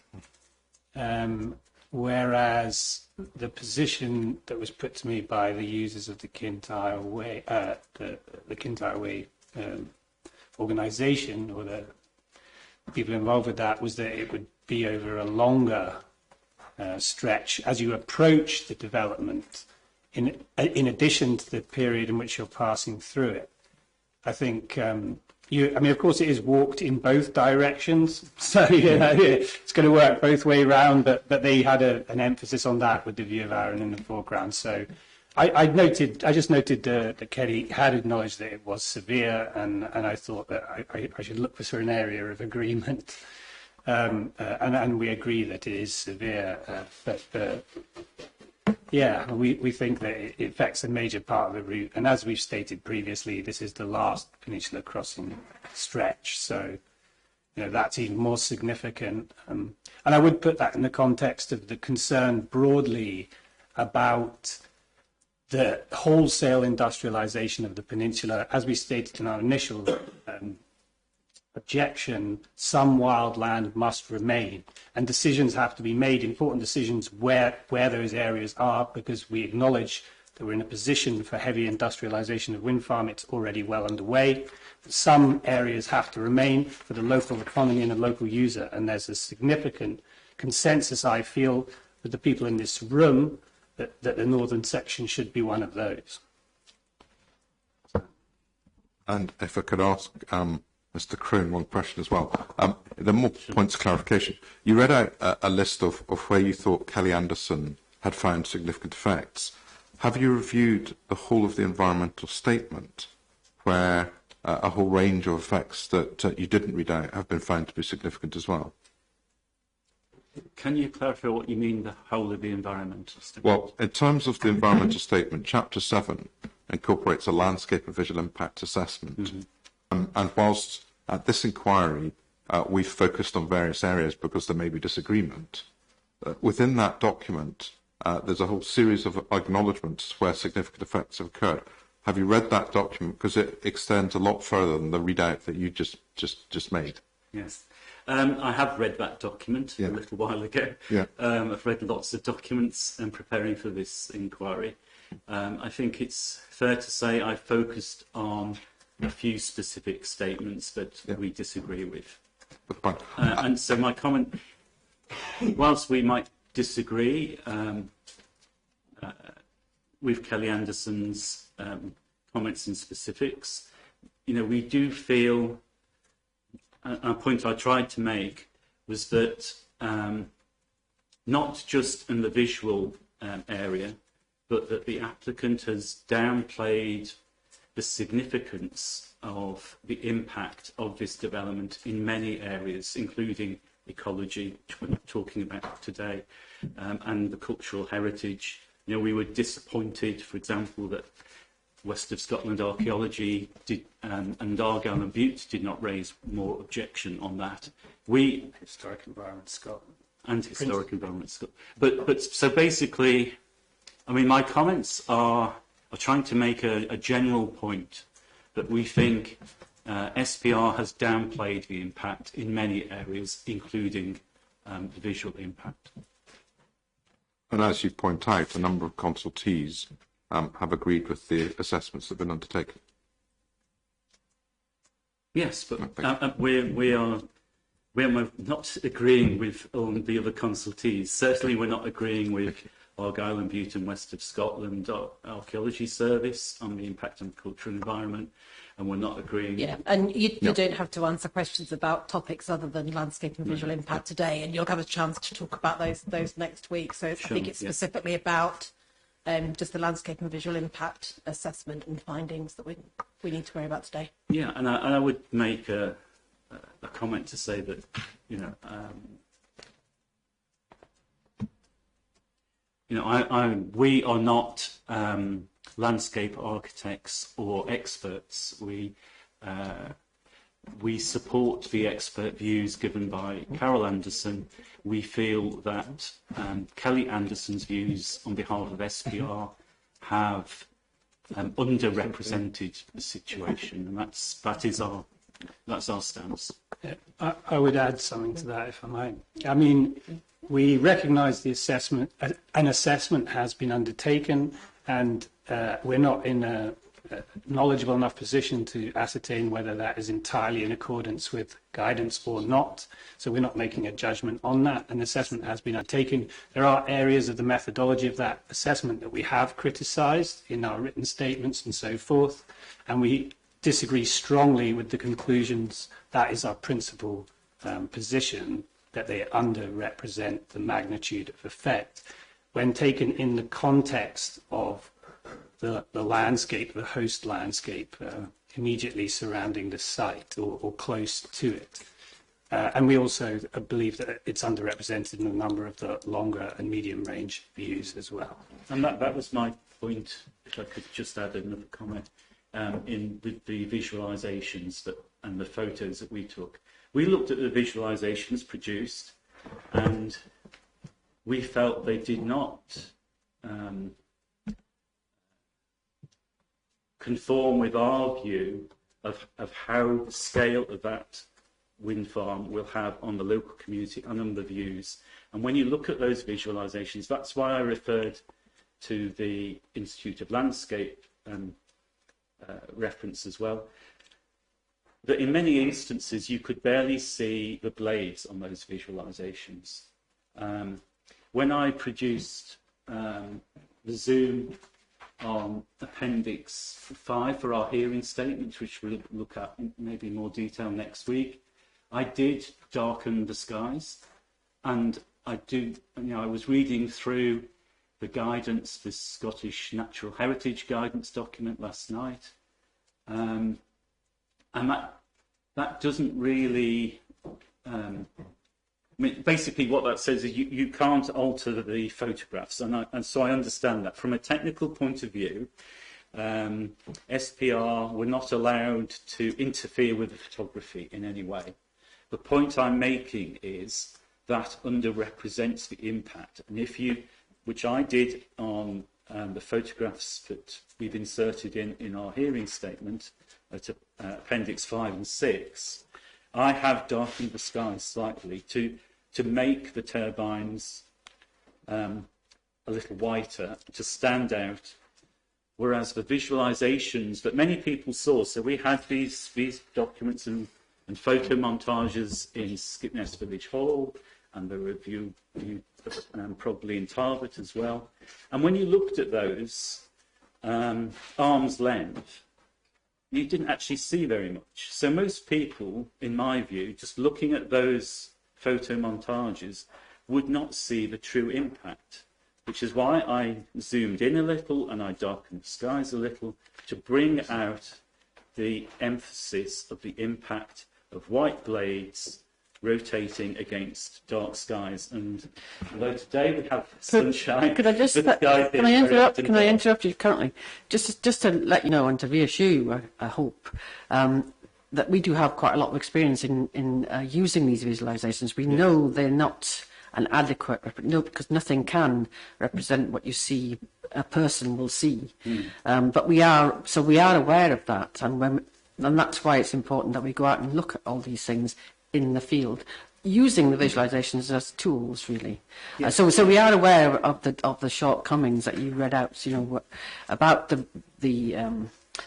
Whereas the position that was put to me by the users of the Kintyre Way, the Kintyre Way organisation, or the people involved with that, was that it would be over a longer stretch as you approach the development, in addition to the period in which you're passing through it. I think, of course it is walked in both directions, so it's going to work both way round, but they had an emphasis on that with the view of Arran in the foreground. So I just noted that Kelly had acknowledged that it was severe, and I thought that I should look for an area of agreement. And we agree that it is severe, we think that it affects a major part of the route. And as we've stated previously, this is the last peninsula crossing stretch, so that's even more significant. And I would put that in the context of the concern broadly about the wholesale industrialisation of the peninsula. As we stated in our initial objection, some wild land must remain, and decisions have to be made, important decisions where those areas are, because we acknowledge that we're in a position for heavy industrialisation of wind farm. It's already well underway. Some areas have to remain for the local economy and the local user, and there's a significant consensus, I feel, with the people in this room that the northern section should be one of those. And if I could ask Mr. Crone one question as well. There are more points of clarification. You read out a list of where you thought Kelly Anderson had found significant effects. Have you reviewed the whole of the environmental statement where a whole range of effects that you didn't read out have been found to be significant as well. Can you clarify what you mean, the whole of the environmental statement? Well, in terms of the environmental statement, Chapter 7 incorporates a landscape and visual impact assessment. And whilst at this inquiry we've focused on various areas because there may be disagreement, within that document there's a whole series of acknowledgements where significant effects have occurred. Have you read that document? Because it extends a lot further than the readout that you just made. Yes. I have read that document a little while ago. I've read lots of documents and preparing for this inquiry. I think it's fair to say I focused on a few specific statements that we disagree with. And so my comment, whilst we might disagree with Kelly Anderson's comments and specifics, we do feel, a point I tried to make was that not just in the visual area, but that the applicant has downplayed the significance of the impact of this development in many areas, including ecology, which we're not talking about today, and the cultural heritage. We were disappointed, for example, that West of Scotland Archaeology and Earraghail and Butte did not raise more objection on that. Historic Environment Scotland. And Historic Environment Scotland. But so basically, my comments are trying to make a general point that we think SPR has downplayed the impact in many areas, including the visual impact. And as you point out, a number of consultees have agreed with the assessments that have been undertaken. Yes, but we are not agreeing with the other consultees. Certainly we're not agreeing with Earraghail and Butte and West of Scotland Archaeology Service on the impact on culture and environment, and we're not agreeing. Yeah, and you don't have to answer questions about topics other than landscape and visual impact today, and you'll have a chance to talk about those next week. So I think it's specifically about just the landscape and visual impact assessment and findings that we need to worry about today. Yeah, and I would make a comment to say that we are not landscape architects or experts. We support the expert views given by Carol Anderson. We feel that Kelly Anderson's views on behalf of SPR have underrepresented the situation, and that's our stance. Yeah, I would add something to that, if I might. We recognise the assessment. An assessment has been undertaken, and we're not in a knowledgeable enough position to ascertain whether that is entirely in accordance with guidance or not. So we're not making a judgment on that. An assessment has been undertaken. There are areas of the methodology of that assessment that we have criticised in our written statements and so forth, and we disagree strongly with the conclusions. That is our principal position, that they underrepresent the magnitude of effect when taken in the context of the landscape, the host landscape immediately surrounding the site or close to it. And we also believe that it's underrepresented in a number of the longer and medium range views as well. And that was my point, if I could just add another comment, with the visualisations and the photos that we took. We looked at the visualisations produced, and we felt they did not conform with our view of how the scale of that wind farm will have on the local community and on the views. And when you look at those visualisations, that's why I referred to the Institute of Landscape reference as well, that in many instances you could barely see the blades on those visualisations. When I produced the Zoom on Appendix 5 for our hearing statement, which we'll look at in maybe more detail next week, I did darken the skies, and I was reading through the guidance, the Scottish Natural Heritage Guidance document last night, And that doesn't really... I mean, basically what that says is you can't alter the photographs, and so I understand that. From a technical point of view, SPR were not allowed to interfere with the photography in any way. The point I'm making is that underrepresents the impact, and which I did on the photographs that we've inserted in our hearing statement at Appendix 5 and 6, I have darkened the sky slightly to make the turbines a little whiter, to stand out, whereas the visualizations that many people saw, so we had these documents and photo montages in Skipness Village Hall, and the review probably in Tarbert as well. And when you looked at those arm's length, you didn't actually see very much. So most people, in my view, just looking at those photo montages, would not see the true impact, which is why I zoomed in a little and I darkened the skies a little to bring out the emphasis of the impact of white blades rotating against dark skies. And although today we have sunshine, can I interrupt you currently? Just to let you know and to reassure you, I hope, that we do have quite a lot of experience in using these visualizations. We know they're not an adequate, because nothing can represent what you see a person will see. But we are aware of that, and that's why it's important that we go out and look at all these things in the field, using the visualizations as tools, really. Yes. So we are aware of the shortcomings that you read out, about the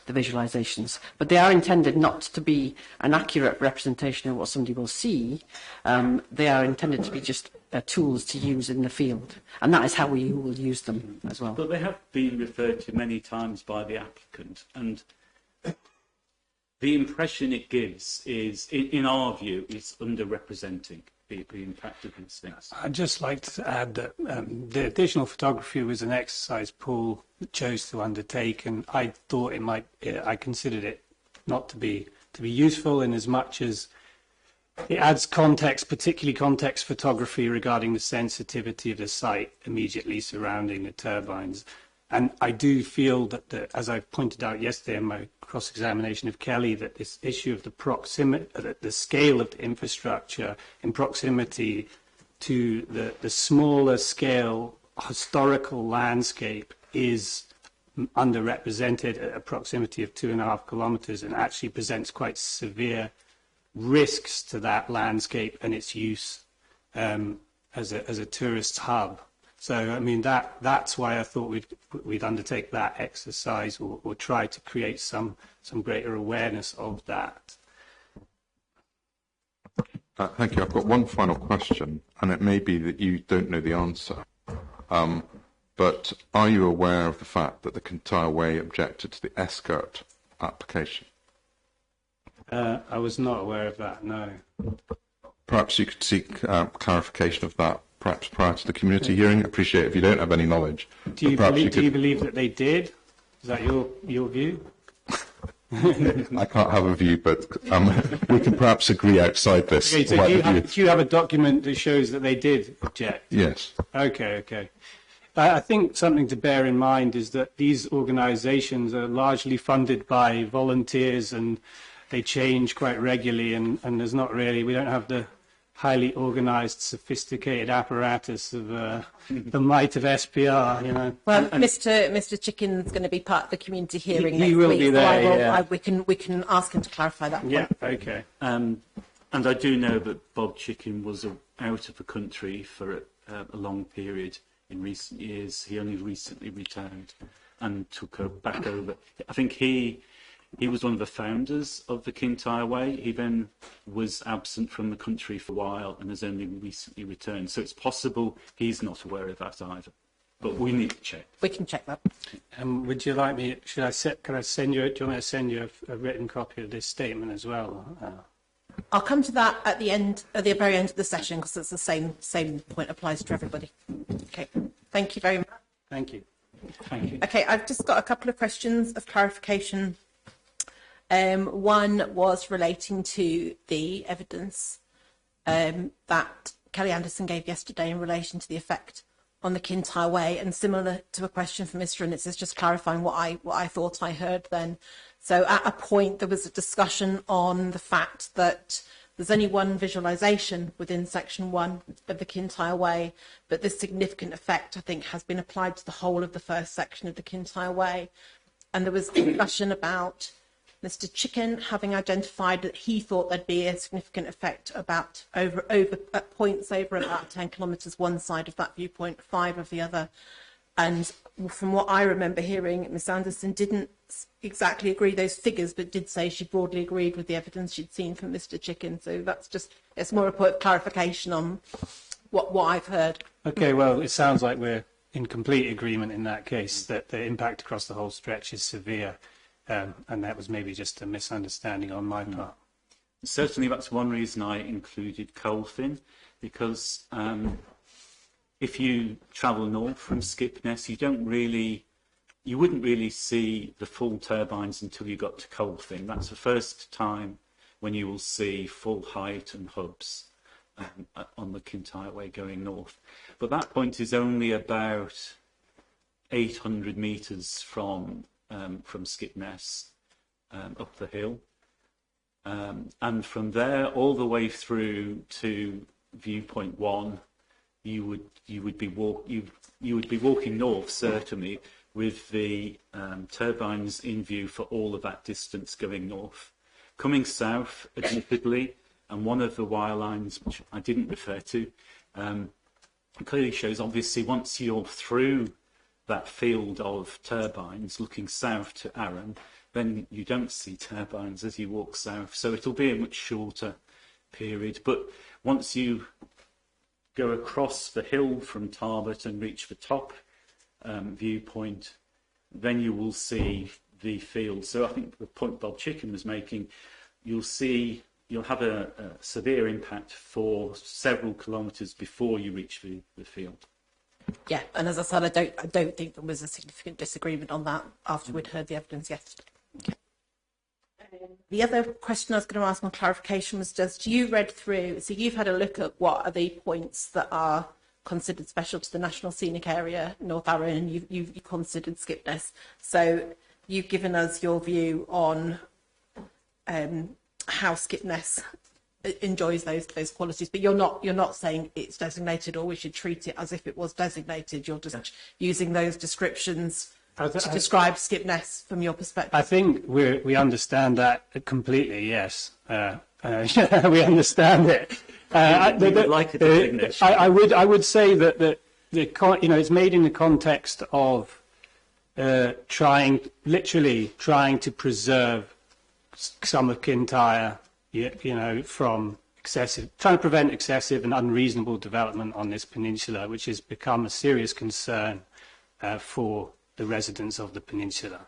visualizations, but they are intended not to be an accurate representation of what somebody will see. They are intended to be just tools to use in the field, and that is how we will use them as well. But they have been referred to many times by the applicant, and the impression it gives is, in our view, is underrepresenting the impact of these things. I'd just like to add that the additional photography was an exercise Paul chose to undertake, and I thought I considered it not to be useful in as much as it adds context, particularly context photography regarding the sensitivity of the site immediately surrounding the turbines. And I do feel that, as I pointed out yesterday in my cross-examination of Kelly, that this issue of the proximity, the scale of the infrastructure in proximity to the smaller scale historical landscape is underrepresented at a proximity of 2.5 kilometres, and actually presents quite severe risks to that landscape and its use as a tourist hub. So, I mean, that's why I thought we'd undertake that exercise, or try to create some greater awareness of that. Thank you. I've got one final question, and it may be that you don't know the answer. But are you aware of the fact that the Kintyre Way objected to the escort application? I was not aware of that, no. Perhaps you could seek clarification of that, perhaps prior to the community hearing. I appreciate if you don't have any knowledge. Do you believe that they did? Is that your view? I can't have a view, but we can perhaps agree outside this. Okay, so do you have a document that shows that they did object? Yes. Okay. I think something to bear in mind is that these organisations are largely funded by volunteers, and they change quite regularly, and there's not really, we don't have the highly organised, sophisticated apparatus of the might of SPR, you know. Well, Mr. Chicken's going to be part of the community hearing He next will week, be there, so we can ask him to clarify that point. Yeah, okay. And I do know that Bob Chicken was out of the country for a long period in recent years. He only recently returned and took back over. I think he was one of the founders of the Kintyre Way. He then was absent from the country for a while and has only recently returned. So it's possible he's not aware of that either. But we need to check. We can check that. Would you like me? Can I send you? Do you want me to send you a written copy of this statement as well? I'll come to that at the very end of the session, because it's the same point applies to everybody. Okay. Thank you very much. Thank you. Thank you. Okay, I've just got a couple of questions of clarification One was relating to the evidence that Kelly Anderson gave yesterday in relation to the effect on the Kintyre Way, and similar to a question from Mr. Innes, is just clarifying what I thought I heard then. So at a point there was a discussion on the fact that there's only one visualisation within section 1 of the Kintyre Way, but this significant effect, I think, has been applied to the whole of the first section of the Kintyre Way. And there was discussion about Mr. Chicken having identified that he thought there'd be a significant effect about over at points over about 10 kilometres one side of that viewpoint, 5 of the other. And from what I remember hearing, Miss Anderson didn't exactly agree those figures, but did say she broadly agreed with the evidence she'd seen from Mr. Chicken. So that's just, it's more a point of clarification on what I've heard. Okay, well, it sounds like we're in complete agreement in that case, that the impact across the whole stretch is severe. And that was maybe just a misunderstanding on my part. Certainly, that's one reason I included Colfin, because if you travel north from Skipness, you wouldn't really see the full turbines until you got to Colfin. That's the first time when you will see full height and hubs on the Kintyre Way going north. But that point is only about 800 metres from Skipness up the hill, and from there all the way through to viewpoint 1, you would be walking north, certainly, with the turbines in view for all of that distance going north. Coming south, admittedly, and one of the wire lines which I didn't refer to clearly shows, obviously, once you're through that field of turbines looking south to Arran, then you don't see turbines as you walk south. So it'll be a much shorter period. But once you go across the hill from Tarbert and reach the top viewpoint, then you will see the field. So I think the point Bob Chicken was making, you'll have a severe impact for several kilometres before you reach the field. Yeah, and as I said, I don't think there was a significant disagreement on that after we'd heard the evidence yesterday. The other question I was going to ask on clarification was just, you read through, so you've had a look at what are the points that are considered special to the National Scenic Area, North Arran, and you've considered Skipness. So you've given us your view on how Skipness enjoys those qualities, but you're not saying it's designated or we should treat it as if it was designated. You're just using those descriptions to describe Skipness from your perspective. I think we understand that completely. Yes, we understand it. I would say that it's made in the context of trying to preserve some of Kintyre, from trying to prevent excessive and unreasonable development on this peninsula, which has become a serious concern for the residents of the peninsula.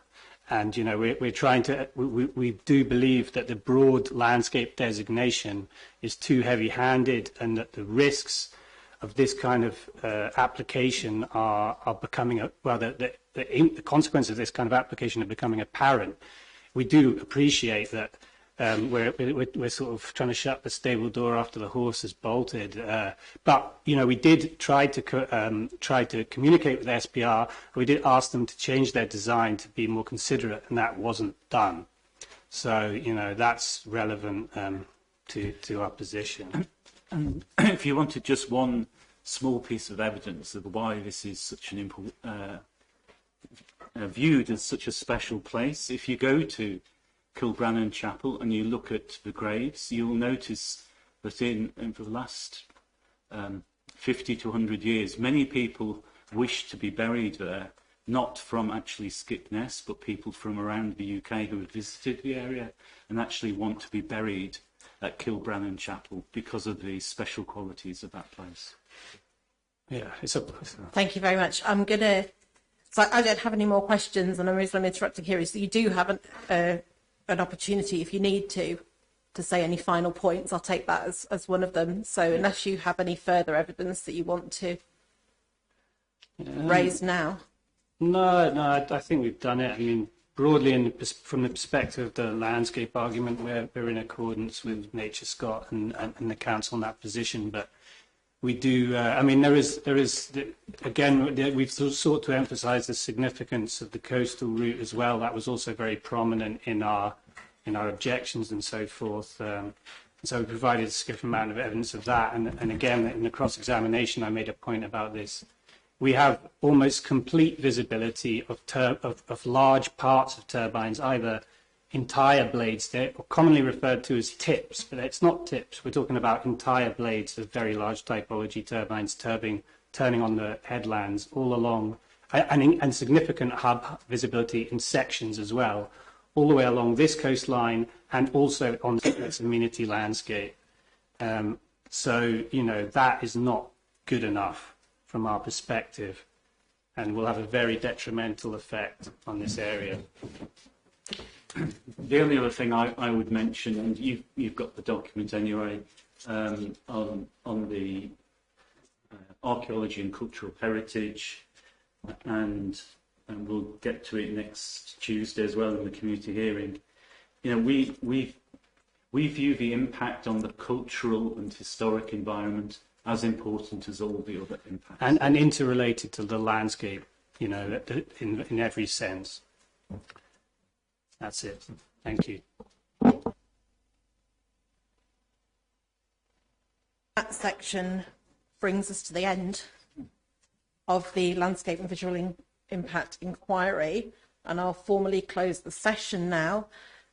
And we're trying to. We do believe that the broad landscape designation is too heavy-handed, and that the risks of this kind of application are becoming the consequences of this kind of application are becoming apparent. We do appreciate that we're sort of trying to shut the stable door after the horse has bolted. But we did try to communicate with SPR. We did ask them to change their design to be more considerate, and that wasn't done. So that's relevant to our position. And if you wanted just one small piece of evidence of why this is such an viewed as such a special place, if you go to Kilbrannan Chapel and you look at the graves, you'll notice that in the last 50 to 100 years, many people wish to be buried there, not from actually Skipness, but people from around the UK who have visited the area and actually want to be buried at Kilbrannan Chapel because of the special qualities of that place. Yeah, Thank you very much. So I don't have any more questions, and the reason I'm interrupting here is that you do have an opportunity, if you need to say any final points. I'll take that as one of them. So unless you have any further evidence that you want to raise now. No, I think we've done it. I mean, broadly, from the perspective of the landscape argument, we're in accordance with Nature Scott and the council on that position. But we do, I mean, there is again, we've sought to emphasise the significance of the coastal route as well. That was also very prominent in our objections and so forth. So we provided a significant amount of evidence of that. And again, in the cross-examination, I made a point about this. We have almost complete visibility of large parts of turbines, either entire blades, they're commonly referred to as tips, but it's not tips. We're talking about entire blades of very large typology turbines turning on the headlands all along, and significant hub visibility in sections as well, all the way along this coastline and also on its amenity landscape. So, you know, that is not good enough from our perspective, and will have a very detrimental effect on this area. The only other thing I would mention, and you've got the document anyway, on the archaeology and cultural heritage, and we'll get to it next Tuesday as well in the community hearing. You know, we view the impact on the cultural and historic environment as important as all the other impacts. And interrelated to the landscape, you know, in every sense. That's it. Thank you. That section brings us to the end of the landscape and visual impact inquiry, and I'll formally close the session now.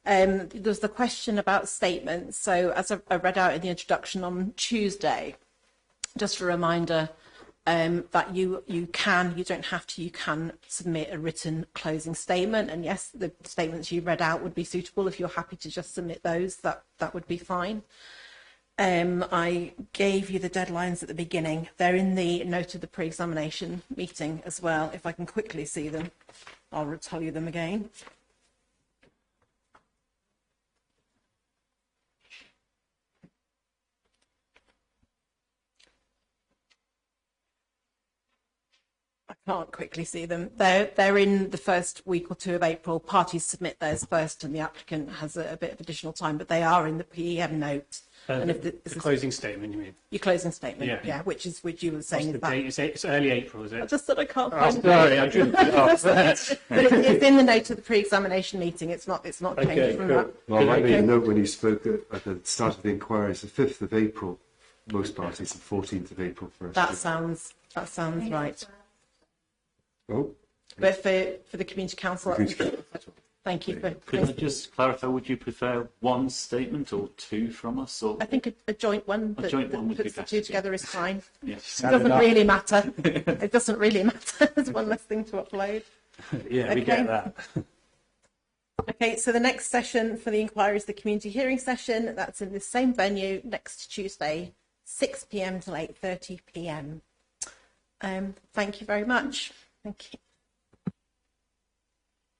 There's the question about statements. So as I read out in the introduction on Tuesday, just a reminder that you don't have to, you can submit a written closing statement. And yes, the statements you read out would be suitable. If you're happy to just submit those, that would be fine. I gave you the deadlines at the beginning. They're in the note of the pre-examination meeting as well. If I can quickly see them, I'll tell you them again. I can't quickly see them. They're in the first week or two of April. Parties submit theirs first, and the applicant has a bit of additional time. But they are in the PEM note. And if the closing statement, you mean? Your closing statement, yeah. Which you were saying. What's the date? It's early April, is it? I just thought I can't find it. Sorry, I shouldn't be asked. But it's in the note of the pre-examination meeting. It's not changed from that. Well, I made a note when you spoke at the start of the inquiry. It's the 5th of April, most parties, the 14th of April for us. That sounds right. Oh. But for the Community Council, thank you for... Could I just clarify, would you prefer one statement or two from us? Or? I think a joint one that would be puts the better, two together is fine. Yes. It doesn't really matter. It doesn't really matter. There's one less thing to upload. Yeah, we get that. Okay, so the next session for the inquiry is the community hearing session. That's in the same venue next Tuesday, 6 p.m. till 8:30 p.m. Thank you very much. Thank you.